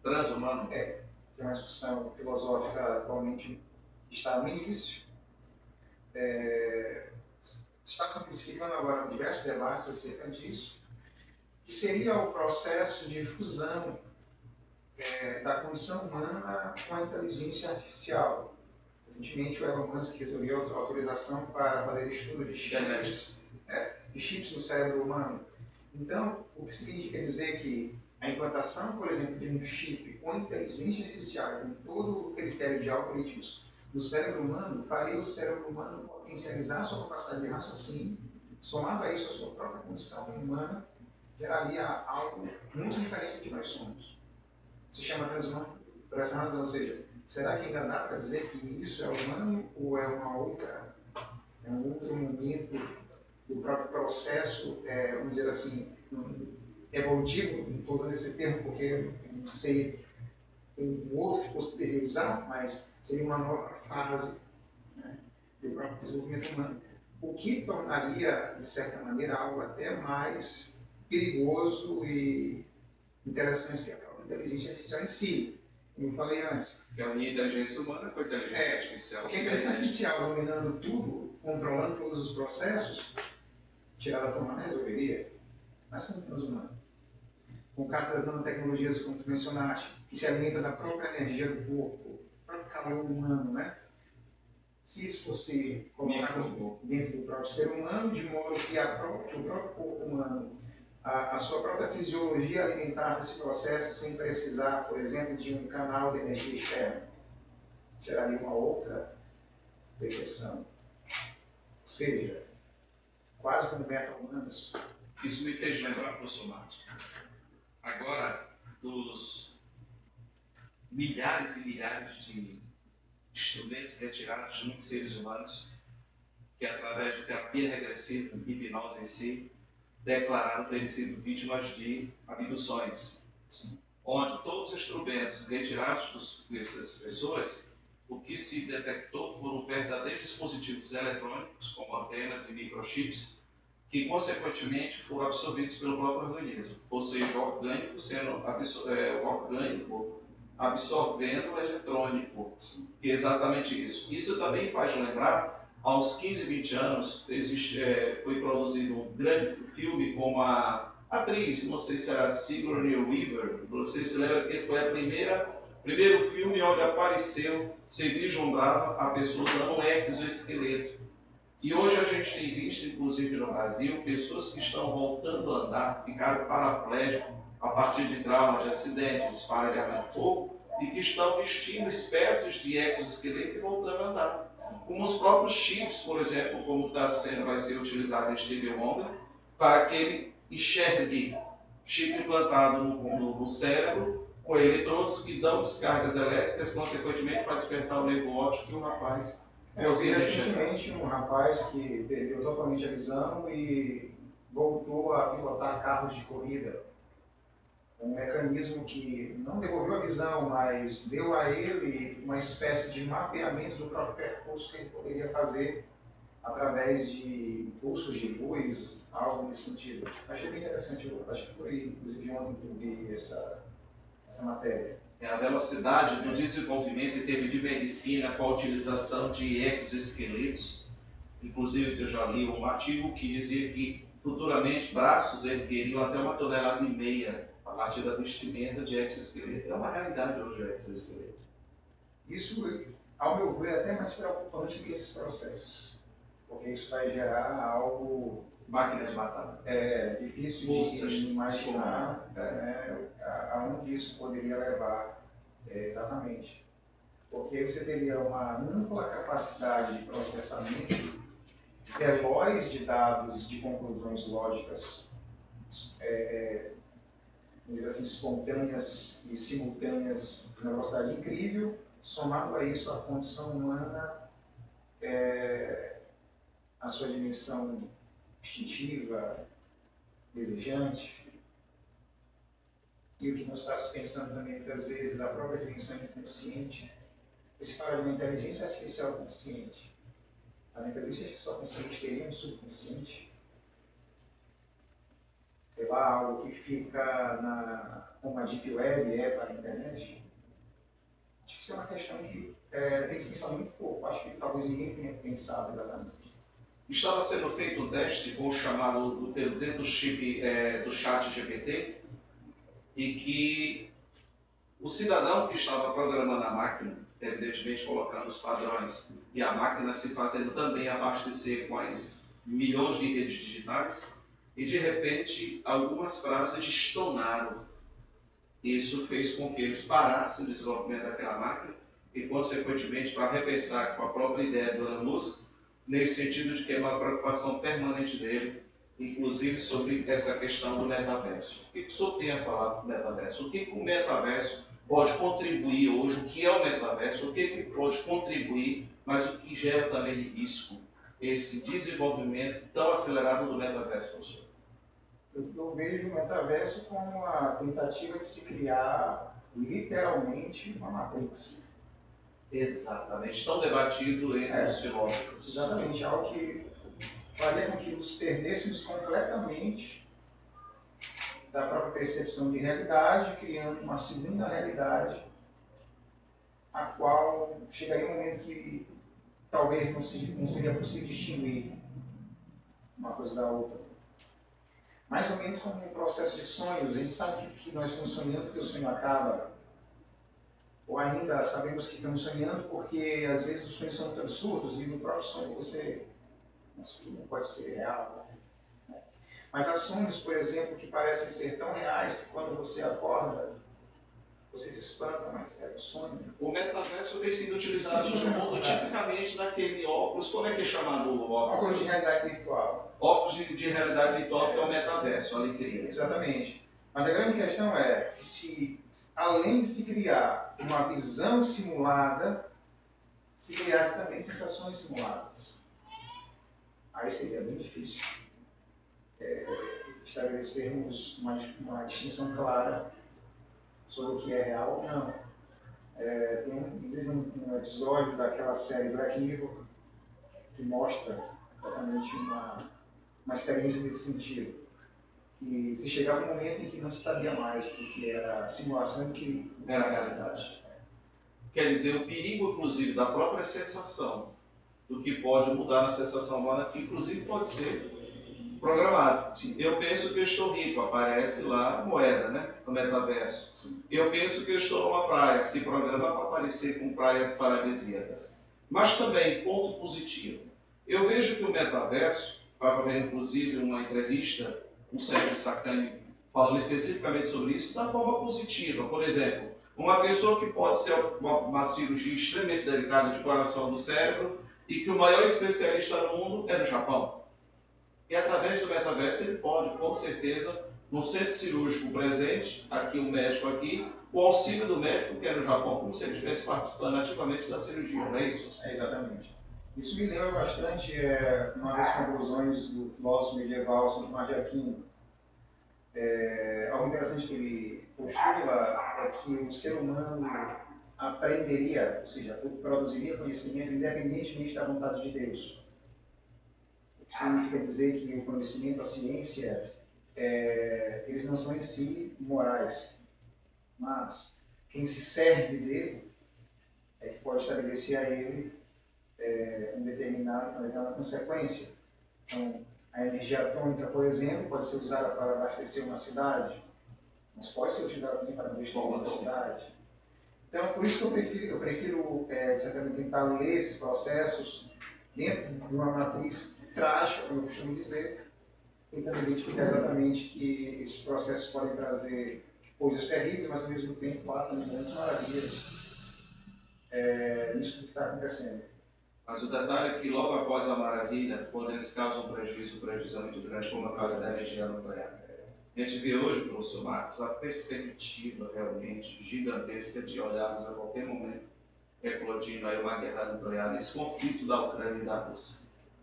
A: Transhumano?
B: que é uma discussão filosófica atualmente está no início, está se intensificando agora diversos debates acerca disso, que seria o processo de fusão da condição humana com a inteligência artificial. Recentemente, o Elon Musk recebeu autorização para fazer estudo de chips no cérebro humano. Então, o que significa dizer que a implantação, por exemplo, de um chip com inteligência artificial, com todo o critério de algoritmos no cérebro humano, faria o cérebro humano potencializar a sua capacidade de raciocínio, somado a isso a sua própria condição humana, geraria algo muito diferente do que nós somos. Se chama transhumano por essa razão, ou seja, será que ainda dá para dizer que isso é humano ou é é um outro momento do próprio processo, vamos dizer assim, evolutivo? Não estou usando esse termo porque eu não sei um outro que poderia usar, mas seria uma nova fase, né, do próprio desenvolvimento humano. O que tornaria, de certa maneira, algo até mais perigoso e interessante que a própria inteligência artificial em si, como eu falei antes.
A: Que é unir a inteligência humana com a inteligência artificial.
B: Porque a inteligência artificial dominando tudo, controlando todos os processos, tirar da tomada resolveria, mas como transhumano. Com o caso das nanotecnologias, como tu mencionaste, que se alimenta da própria energia do corpo, do próprio calor humano, né? Se isso fosse colocado dentro do próprio ser humano, de modo que o próprio corpo humano, a sua própria fisiologia alimentar esse processo sem precisar, por exemplo, de um canal de energia externa, geraria uma outra percepção. Ou seja, quase como meta-humanos.
A: Isso me fez lembrar, professor Marcos, agora dos milhares e milhares de instrumentos retirados de muitos seres humanos que, através de terapia regressiva, hipnose em si, declararam terem sido vítimas de abduções, onde todos os instrumentos retirados dessas pessoas, o que se detectou foram verdadeiros dispositivos eletrônicos, como antenas e microchips, que consequentemente foram absorvidos pelo próprio organismo, ou seja, o orgânico sendo orgânico absorvendo o eletrônico, que é exatamente isso. Isso também faz lembrar, aos 15, 20 anos, foi produzido um grande filme com a atriz, não sei se era Sigourney Weaver, você se lembra que foi primeiro filme onde apareceu, se vislumbrava a pessoa usando um exoesqueleto. E hoje a gente tem visto, inclusive no Brasil, pessoas que estão voltando a andar, ficaram paraplégicos a partir de trauma, de acidente, de esparelhamento de fogo, e que estão vestindo espécies de exoesqueleto e voltando a andar. Como os próprios chips, por exemplo, como vai ser utilizado em Stevie Wonder, para que ele enxergue chip implantado no cérebro, com eletrodos que dão descargas elétricas, consequentemente para despertar o nervo óptico que o rapaz.
B: Eu vi recentemente um rapaz que perdeu totalmente a visão e voltou a pilotar carros de corrida. Um mecanismo que não devolveu a visão, mas deu a ele uma espécie de mapeamento do próprio percurso que ele poderia fazer através de impulsos de luz, algo nesse sentido. Achei bem interessante, eu acho que foi inclusive ontem que eu vi essa matéria.
A: A velocidade do desenvolvimento em termos de medicina com a utilização de exoesqueletos. Inclusive, eu já li um artigo que dizia que futuramente braços ergueriam até 1,5 toneladas a partir da vestimenta de exoesqueleto. É uma realidade hoje o exoesqueleto.
B: Isso, ao meu ver, é até mais preocupante do que esses processos, porque isso vai gerar algo...
A: Máquinas de matar.
B: Difícil de imaginar aonde isso poderia levar exatamente. Porque você teria uma ampla capacidade de processamento veloz de dados de conclusões lógicas, assim, espontâneas e simultâneas, uma velocidade incrível, somado a isso a condição humana, a sua dimensão instintiva, desejante, e o que nós estamos pensando também muitas vezes, a própria dimensão inconsciente, esse paradigma de inteligência artificial consciente. A inteligência artificial consciente teria um subconsciente, sei lá, algo que fica como a Deep Web é para a internet. isso é uma questão que tem que se pensar muito pouco. Acho que talvez ninguém tenha pensado exatamente.
A: Estava sendo feito um teste com o chamado, dentro do chip do chat GPT, e que o cidadão que estava programando a máquina, evidentemente colocando os padrões, e a máquina se fazendo também abastecer com as milhões de redes digitais, e de repente algumas frases destonaram. Isso fez com que eles parassem o desenvolvimento daquela máquina e, consequentemente, para repensar com a própria ideia do Elon Musk, nesse sentido de que é uma preocupação permanente dele, inclusive sobre essa questão do metaverso. O que o senhor tem a falar do metaverso? O que o metaverso pode contribuir hoje? O que é o metaverso? O que pode contribuir, mas o que gera também risco? Esse desenvolvimento tão acelerado do metaverso, professor?
B: Eu vejo o metaverso como uma tentativa de se criar, literalmente, uma Matrix.
A: Exatamente, tão debatido entre os filósofos.
B: Exatamente, algo que faria com que nos perdêssemos completamente da própria percepção de realidade, criando uma segunda realidade, a qual chegaria um momento que talvez não seria possível distinguir uma coisa da outra. Mais ou menos como um processo de sonhos. A gente sabe que nós estamos sonhando porque o sonho acaba. Ou ainda sabemos que estamos sonhando porque às vezes os sonhos são muito absurdos e no próprio sonho você... Isso não pode ser real. Né? Mas há sonhos, por exemplo, que parecem ser tão reais que quando você acorda, você se espanta, mas é um sonho.
A: O metaverso tem sido utilizado no mundo tipicamente naquele óculos, como é que é chamado o óculos?
B: Óculos de realidade virtual.
A: Óculos de realidade virtual, que é o metaverso, a alegria.
B: Exatamente. Mas a grande questão é que se, além de se criar uma visão simulada, se criasse também sensações simuladas. Aí seria bem difícil estabelecermos uma distinção clara sobre o que é real ou não. Tem um episódio daquela série Black Mirror que mostra exatamente uma experiência nesse sentido. E se chegava um momento em que não se sabia mais o que era simulação e o que era a realidade.
A: Quer dizer, o perigo, inclusive, da própria sensação, do que pode mudar na sensação humana, que inclusive pode ser programado. Sim. Eu penso que eu estou rico, aparece lá a moeda, né? No metaverso. Sim. Eu penso que eu estou numa praia, se programa para aparecer com praias paradisíacas. Mas também, ponto positivo, eu vejo que o metaverso, para ver inclusive uma entrevista com o Sérgio Sacani falando especificamente sobre isso, da forma positiva. Por exemplo, uma pessoa que pode ser uma cirurgia extremamente delicada de coração do cérebro e que o maior especialista no mundo é no Japão. E através do metaverso ele pode, com certeza, no centro cirúrgico presente, aqui o médico aqui, o auxílio do médico que é no Japão, como se ele estivesse participando ativamente da cirurgia, não é isso?
B: Exatamente. Isso me lembra bastante uma das conclusões do filósofo medieval Santo Tomás de Aquino. Algo interessante que ele postula é que o ser humano aprenderia, ou seja, produziria conhecimento independentemente da vontade de Deus. O que significa dizer que o conhecimento, a ciência, eles não são em si morais, mas quem se serve dele é que pode estabelecer a ele uma determinada consequência. Então, a energia atômica, por exemplo, pode ser usada para abastecer uma cidade, mas pode ser utilizada também para destruir uma cidade. Então, por isso que eu prefiro certamente tentar ler esses processos dentro de uma matriz trágica, como eu costumo dizer, tentando identificar exatamente que esses processos podem trazer coisas terríveis, mas ao mesmo tempo há também grandes maravilhas nisso que está acontecendo.
A: Mas o detalhe é que logo após a maravilha, quando eles causam um prejuízo é muito grande, como a causa da energia nuclear. A gente vê hoje, professor Marcos, a perspectiva realmente gigantesca de olharmos a qualquer momento eclodindo aí uma guerra nuclear, esse conflito da Ucrânia e da Rússia.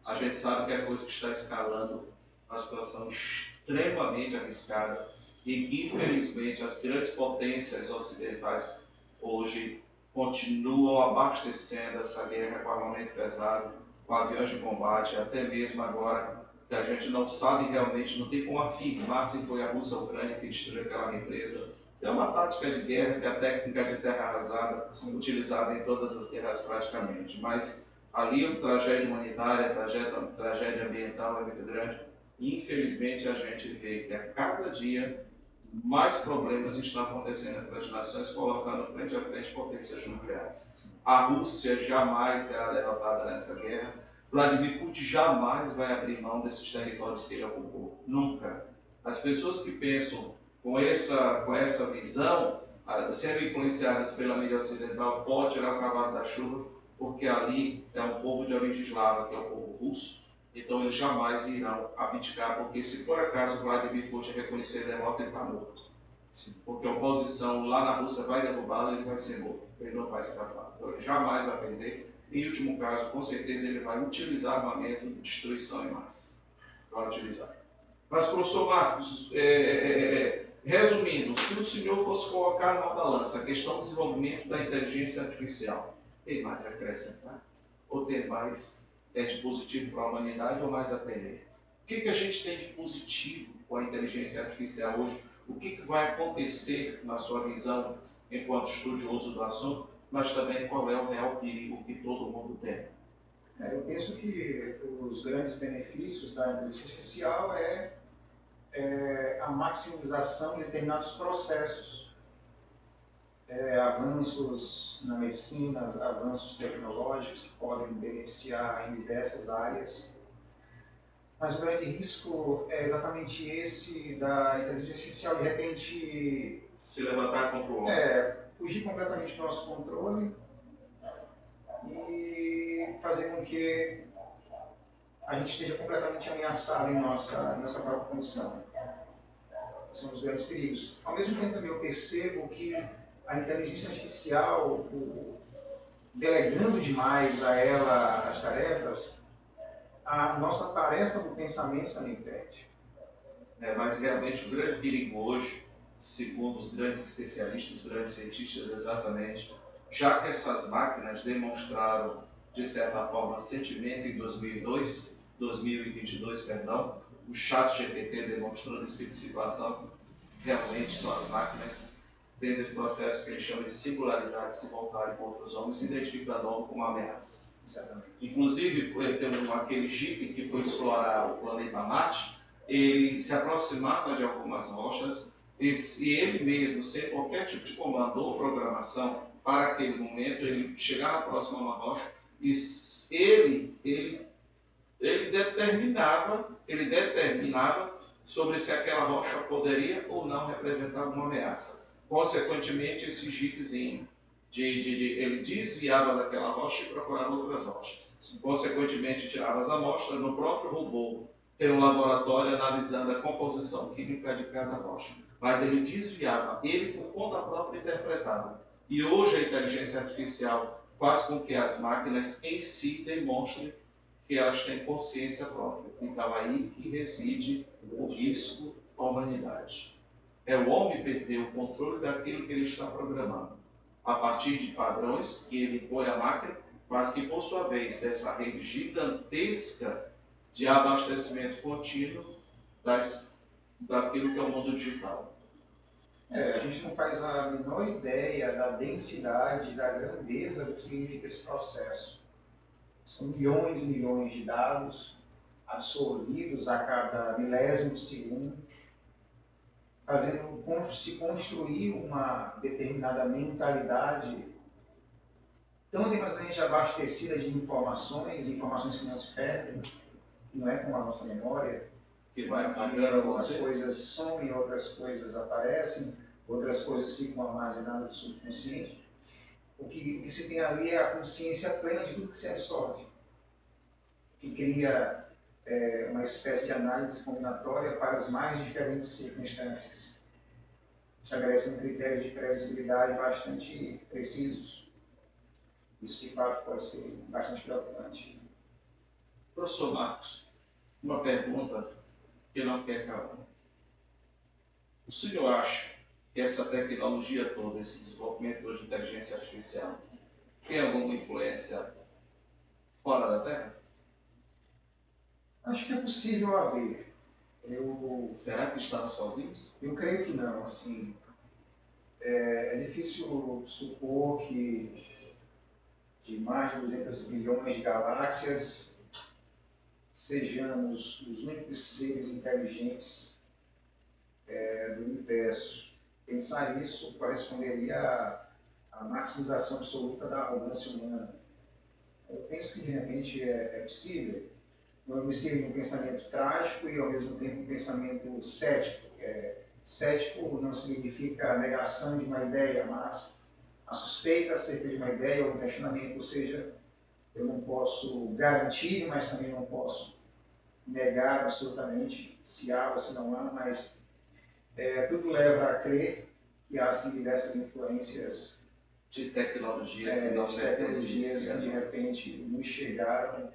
A: A gente sabe que é coisa que está escalando uma situação extremamente arriscada e que, infelizmente, as grandes potências ocidentais hoje continuam abastecendo essa guerra com armamento pesado, com aviões de combate, até mesmo agora que a gente não sabe realmente, não tem como afirmar se foi a Rússia ou a Ucrânia que destruiu aquela represa É uma tática de guerra, que é a técnica de terra arrasada, utilizada em todas as guerras praticamente. Mas ali a tragédia humanitária, a tragédia ambiental é muito grande. E infelizmente a gente vê que a cada dia mais problemas estão acontecendo entre as nações, colocando frente a frente potências nucleares. A Rússia jamais será derrotada nessa guerra. Vladimir Putin jamais vai abrir mão desses territórios que ele ocupou. Nunca. As pessoas que pensam com essa visão, sendo influenciadas pela mídia ocidental, pode tirar o cavalo da chuva, porque ali é um povo de origem eslava, que é o povo russo. Então eles jamais irão abdicar, porque se por acaso Vladimir Putin reconhecer a derrota, ele está morto. Porque a oposição lá na Rússia vai derrubá-lo, ele vai ser morto. Ele não vai escapar. Então ele jamais vai perder. Em último caso, com certeza, ele vai utilizar armamento de destruição em massa. Vai utilizar. Mas, professor Marcos, resumindo, se o senhor fosse colocar numa balança a questão do desenvolvimento da inteligência artificial, tem mais a acrescentar? Ou tem mais de positivo para a humanidade ou mais a perder? O que a gente tem de positivo com a inteligência artificial hoje? O que vai acontecer, na sua visão, enquanto estudioso do assunto, mas também qual é o real perigo que todo mundo tem?
B: Eu penso que os grandes benefícios da inteligência artificial é a maximização de determinados processos, avanços na medicina, avanços tecnológicos que podem beneficiar em diversas áreas. Mas o grande risco é exatamente esse da inteligência artificial, de repente,
A: se levantar contra o homem.
B: Fugir completamente do nosso controle e fazer com que a gente esteja completamente ameaçado em nossa própria condição. São os grandes perigos. Ao mesmo tempo, também eu percebo que a inteligência artificial, delegando demais a ela as tarefas, a nossa tarefa do pensamento também perde.
A: Mas realmente o grande perigo hoje, segundo os grandes especialistas, os grandes cientistas, exatamente, já que essas máquinas demonstraram, de certa forma, sentimento em 2022, o chat GPT demonstrando esse tipo de situação, realmente são as máquinas tendo esse processo que eles chamam de singularidade, se voltarem contra os homens, identificando o homem como ameaça.
B: Exatamente.
A: Inclusive, aquele Jeep que foi explorar o planeta Marte, ele se aproximava de algumas rochas e ele mesmo, sem qualquer tipo de comando ou programação para aquele momento, ele chegava próximo a uma rocha e ele determinava sobre se aquela rocha poderia ou não representar uma ameaça. Consequentemente, esse jeepzinho, ele desviava daquela rocha e procurava outras rochas. Consequentemente, tirava as amostras no próprio robô. Tem um laboratório analisando a composição química de cada rocha. Mas ele desviava, ele por conta própria interpretava. E hoje a inteligência artificial faz com que as máquinas em si demonstrem que elas têm consciência própria. Então aí que reside o risco à humanidade. É o homem perder o controle daquilo que ele está programando, a partir de padrões que ele põe à máquina, mas que por sua vez, dessa rede gigantesca de abastecimento contínuo daquilo que é o mundo digital.
B: A gente não faz a menor ideia da densidade, da grandeza do que significa esse processo. São milhões e milhões de dados absorvidos a cada milésimo de segundo, fazendo se construir uma determinada mentalidade tão demasiadamente abastecida de informações que não se perdem, que não é como a nossa memória,
A: que vai
B: apagando, algumas coisas somem, outras coisas aparecem, outras coisas ficam armazenadas no subconsciente. O que se tem ali é a consciência plena de tudo que se absorve, que cria uma espécie de análise combinatória para as mais diferentes circunstâncias. Estabelecem critérios de previsibilidade bastante precisos. Isso, de fato, pode ser bastante preocupante.
A: Professor Marcos, uma pergunta que não quer calar. O senhor acha que essa tecnologia toda, esse desenvolvimento de inteligência artificial, tem alguma influência fora da Terra?
B: Acho que é possível haver.
A: Será que estamos sozinhos?
B: Eu creio que não, assim. É difícil supor que de mais de 200 bilhões de galáxias sejamos os únicos seres inteligentes do universo. Pensar isso corresponderia à maximização absoluta da arrogância humana. Eu penso que, de repente, é possível. Eu me sirvo de um pensamento trágico e, ao mesmo tempo, um pensamento cético. Cético não significa a negação de uma ideia, mas a suspeita acerca de uma ideia ou um questionamento. Ou seja, eu não posso garantir, mas também não posso negar absolutamente se há ou se não há, mas tudo leva a crer que há, assim, diversas influências
A: de tecnologia
B: de tecnologias que, de repente, nos chegaram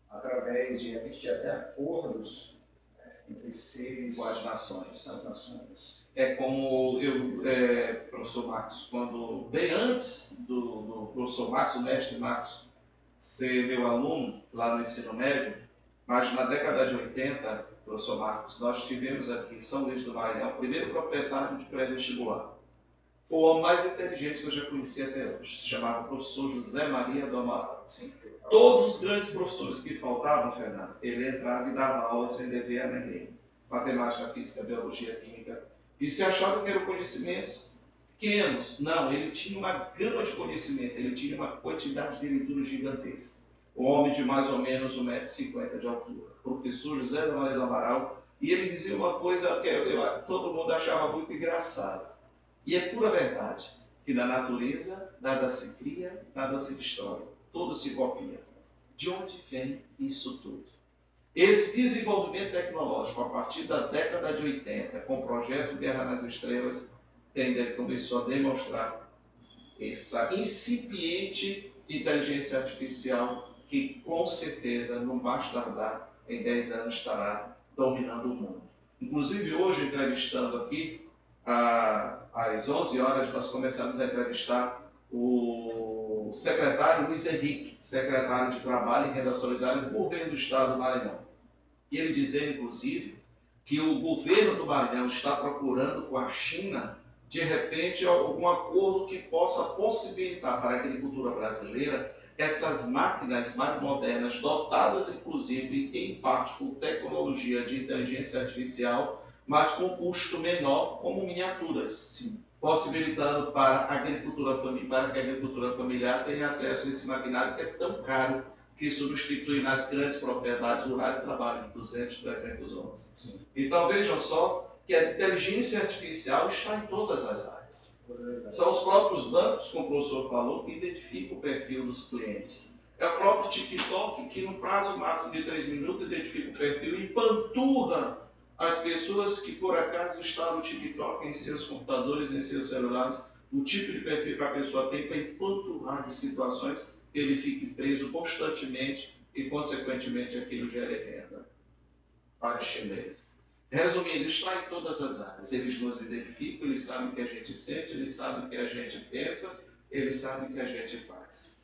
B: através, de repente, de até acordos entre seres
A: com as nações.
B: As nações.
A: É como professor Marcos, quando, bem antes do professor Marcos, o mestre Marcos, ser meu aluno lá no ensino médio, mas na década de 80, professor Marcos, nós tivemos aqui em São Luís do Maranhão o primeiro proprietário de pré-vestibular. O homem mais inteligente que eu já conheci até hoje. Se chamava professor José Maria do Amaral. Todos os grandes professores que faltavam, Fernando, ele entrava e dava aula sem dever a ninguém. Matemática, física, biologia, química. E se achava que eram conhecimentos pequenos. Não, ele tinha uma gama de conhecimento, ele tinha uma quantidade de leitura gigantesca. Um homem de mais ou menos 1,50 m de altura. Professor José Maria do Amaral. E ele dizia uma coisa que todo mundo achava muito engraçada. E é pura verdade, que na natureza nada se cria, nada se destrói, tudo se copia. De onde vem isso tudo? Esse desenvolvimento tecnológico, a partir da década de 80, com o projeto Guerra nas Estrelas, começou a demonstrar essa incipiente inteligência artificial que, com certeza, não basta tardar, em 10 anos estará dominando o mundo. Inclusive, hoje, entrevistando aqui, às 11 horas, nós começamos a entrevistar o secretário Luiz Henrique, secretário de Trabalho e Renda Solidária do governo do Estado do Maranhão. E ele dizia, inclusive, que o governo do Maranhão está procurando com a China, de repente, algum acordo que possa possibilitar para a agricultura brasileira essas máquinas mais modernas, dotadas, inclusive, em parte por tecnologia de inteligência artificial, mas com custo menor, como miniaturas, sim, possibilitando para a agricultura familiar, que a agricultura familiar tenha acesso a esse maquinário que é tão caro, que substitui nas grandes propriedades rurais trabalho de 200, 300 homens. Sim. Então vejam só que a inteligência artificial está em todas as áreas. São os próprios bancos, como o professor falou, que identificam o perfil dos clientes. É o próprio TikTok que, no prazo máximo de 3 minutos, identifica o perfil e empanturra as pessoas que, por acaso, instalam o TikTok em seus computadores, em seus celulares, o tipo de perfil que a pessoa tem para empanturrar de situações que ele fique preso constantemente e, consequentemente, aquilo gera renda para os chineses. Resumindo, está em todas as áreas. Eles nos identificam, eles sabem o que a gente sente, eles sabem o que a gente pensa, eles sabem o que a gente faz.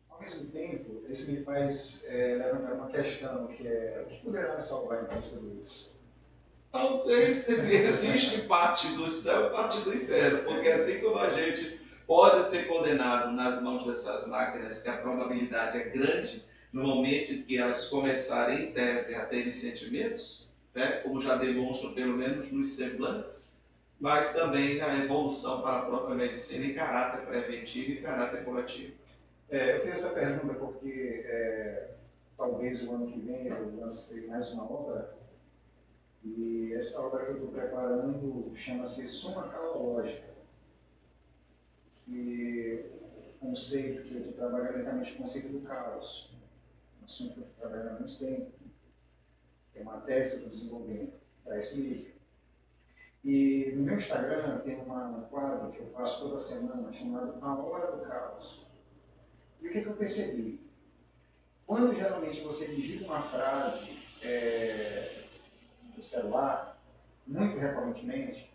B: Ao mesmo tempo, isso me faz levantar uma questão, que é: o que poderá nos salvar em tudo isso?
A: Talvez existe parte do céu e parte do inferno, porque assim como a gente pode ser condenado nas mãos dessas máquinas, que a probabilidade é grande no momento em que elas começarem, em tese, a terem sentimentos, né, como já demonstram pelo menos nos semblantes, mas também a evolução para a própria medicina em caráter preventivo e caráter curativo.
B: Eu fiz essa pergunta porque talvez o ano que vem eu lancei mais uma obra, e essa obra que eu estou preparando chama-se Soma Calológica, que o conceito que eu estou trabalhando é realmente o conceito do caos, um assunto que eu estou trabalhando há muito tempo, é uma tese que eu estou desenvolvendo para esse livro. E no meu Instagram tem um quadro que eu faço toda semana chamado A Hora do Caos. E o que eu percebi? Quando geralmente você digita uma frase no celular, muito recorrentemente,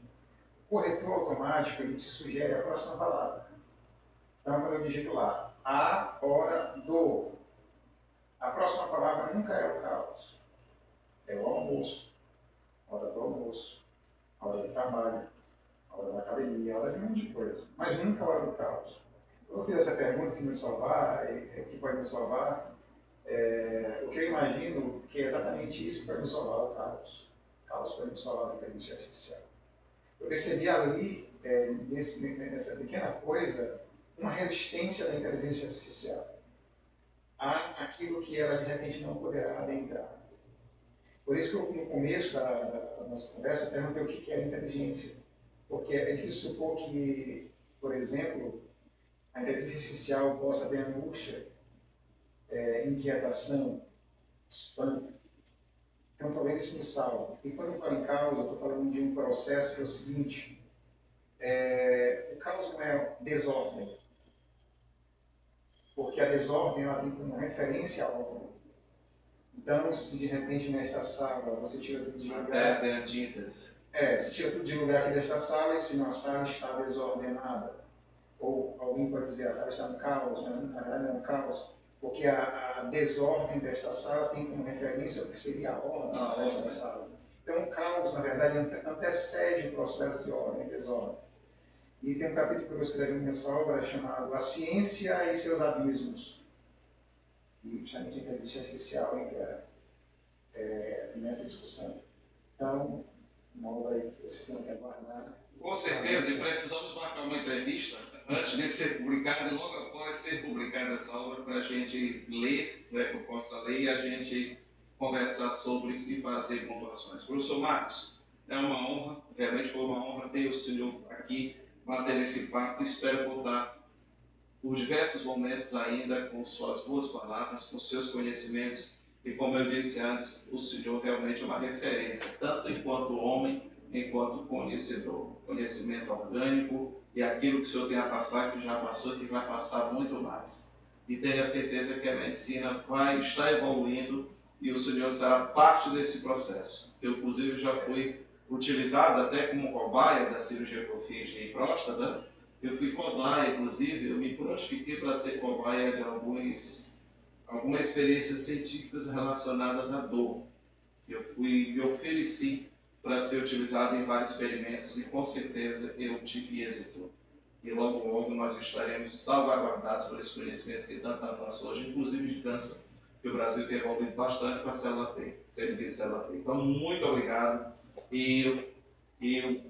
B: o corretor automático ele te sugere a próxima palavra. Então, quando eu digito lá, a hora do, a próxima palavra nunca é o caos, é o almoço, a hora do almoço, a hora do trabalho, a hora da academia, a hora de um monte de coisa, mas nunca a hora do caos. Eu fiz essa pergunta que me salvar, que pode me salvar, o que eu imagino que é exatamente isso que vai me salvar o caos. O caos pode me salvar da inteligência artificial. Eu percebi ali, nessa pequena coisa, uma resistência da inteligência artificial àquilo que ela de repente não poderá adentrar. Por isso que eu, no começo da nossa conversa, perguntei o que é inteligência. Porque é difícil supor que, por exemplo, a inteligência artificial possa ter angústia, inquietação, espanto. Então, talvez isso me salve. E quando eu falo em caos, eu estou falando de um processo que é o seguinte: o caos não é desordem, porque a desordem ela tem como referência a ordem. Então, se de repente nesta sala você tira tudo de lugar.
A: A tese é antítese.
B: Você tira tudo de lugar aqui desta sala, e se uma sala está desordenada, ou alguém pode dizer a sala está no caos, mas na verdade não é um caos, porque a desordem desta sala tem como referência o que seria a ordem desta sala. Então, o caos, na verdade, antecede o processo de ordem e desordem. E tem um capítulo que eu escrevi nessa obra chamado A Ciência e Seus Abismos. E justamente a inteligência artificial entra nessa discussão. Então, uma obra aí que vocês têm que aguardar.
A: Com certeza, e precisamos marcar uma entrevista antes de ser publicada e logo após ser publicada essa obra para a gente ler, que eu possa ler e a gente conversar sobre isso e fazer pontuações. Professor Marcos, é uma honra, realmente foi uma honra ter o senhor aqui, bater esse papo. Espero contar por diversos momentos ainda com suas boas palavras, com seus conhecimentos. E como eu disse antes, o senhor realmente é uma referência, tanto enquanto homem, enquanto conhecedor. Conhecimento orgânico e aquilo que o senhor tem a passar, que já passou e que vai passar muito mais. E tenha certeza que a medicina vai estar evoluindo e o senhor será parte desse processo. Eu, inclusive, já fui utilizado até como cobaia da cirurgia que eu fiz de próstata. Eu fui cobaia, inclusive, eu me prontifiquei para ser cobaia de algumas experiências científicas relacionadas à dor. Eu me ofereci para ser utilizado em vários experimentos e, com certeza, eu tive êxito. E logo, logo, nós estaremos salvaguardados por esse conhecimento que tanto avançou hoje, inclusive de câncer, que o Brasil tem evoluído bastante com a célula T, pesquisa de célula T. Então, muito obrigado. E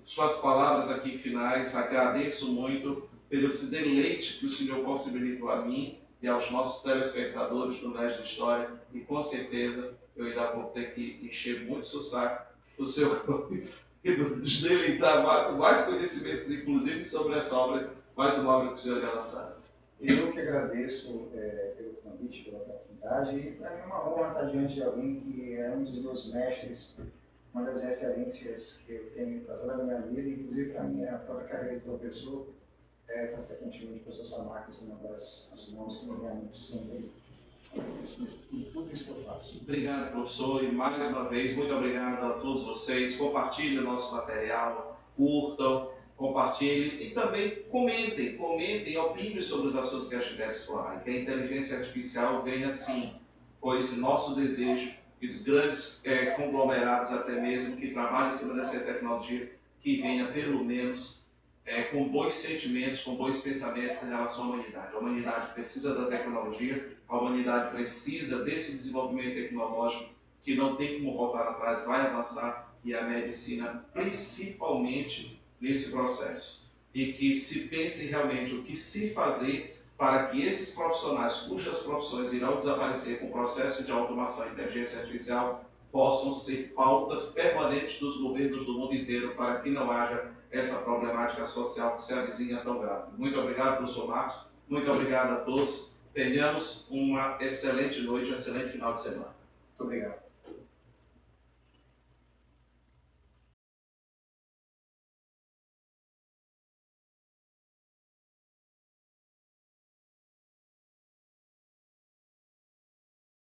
A: suas palavras aqui finais, agradeço muito pelo esse deleite que o senhor possibilitou a mim e aos nossos telespectadores do Mestre de História, e com certeza eu ainda vou ter que encher muito o saco do senhor e nos deleitar com mais conhecimentos, inclusive sobre essa obra, mais uma obra que o senhor já lançado.
B: Eu que agradeço pelo convite, pela oportunidade, e para mim é uma honra estar diante de alguém que é um dos meus mestres, uma das referências que eu tenho para toda a minha vida, inclusive para a minha própria carreira de professor, consequentemente o professor Samarcos, uma dos nomes que me realmente sempre em tudo isso que eu faço.
A: Obrigado, professor, e mais uma vez, muito obrigado a todos vocês. Compartilhem o nosso material, curtam, compartilhem e também comentem e opinem sobre os assuntos que a gente deve explorar. Que a inteligência artificial venha sim, com esse nosso desejo, e os grandes conglomerados até mesmo que trabalham em cima dessa tecnologia, que venha pelo menos com bons sentimentos, com bons pensamentos em relação à humanidade. A humanidade precisa da tecnologia, a humanidade precisa desse desenvolvimento tecnológico que não tem como voltar atrás, vai avançar, e a medicina principalmente nesse processo. E que se pense realmente o que se fazer para que esses profissionais, cujas profissões irão desaparecer com o processo de automação e inteligência artificial, possam ser pautas permanentes dos governos do mundo inteiro para que não haja essa problemática social que se avizinha tão grave. Muito obrigado, professor Marcos. Muito obrigado a todos. Tenhamos uma excelente noite, um excelente final de semana.
B: Muito obrigado.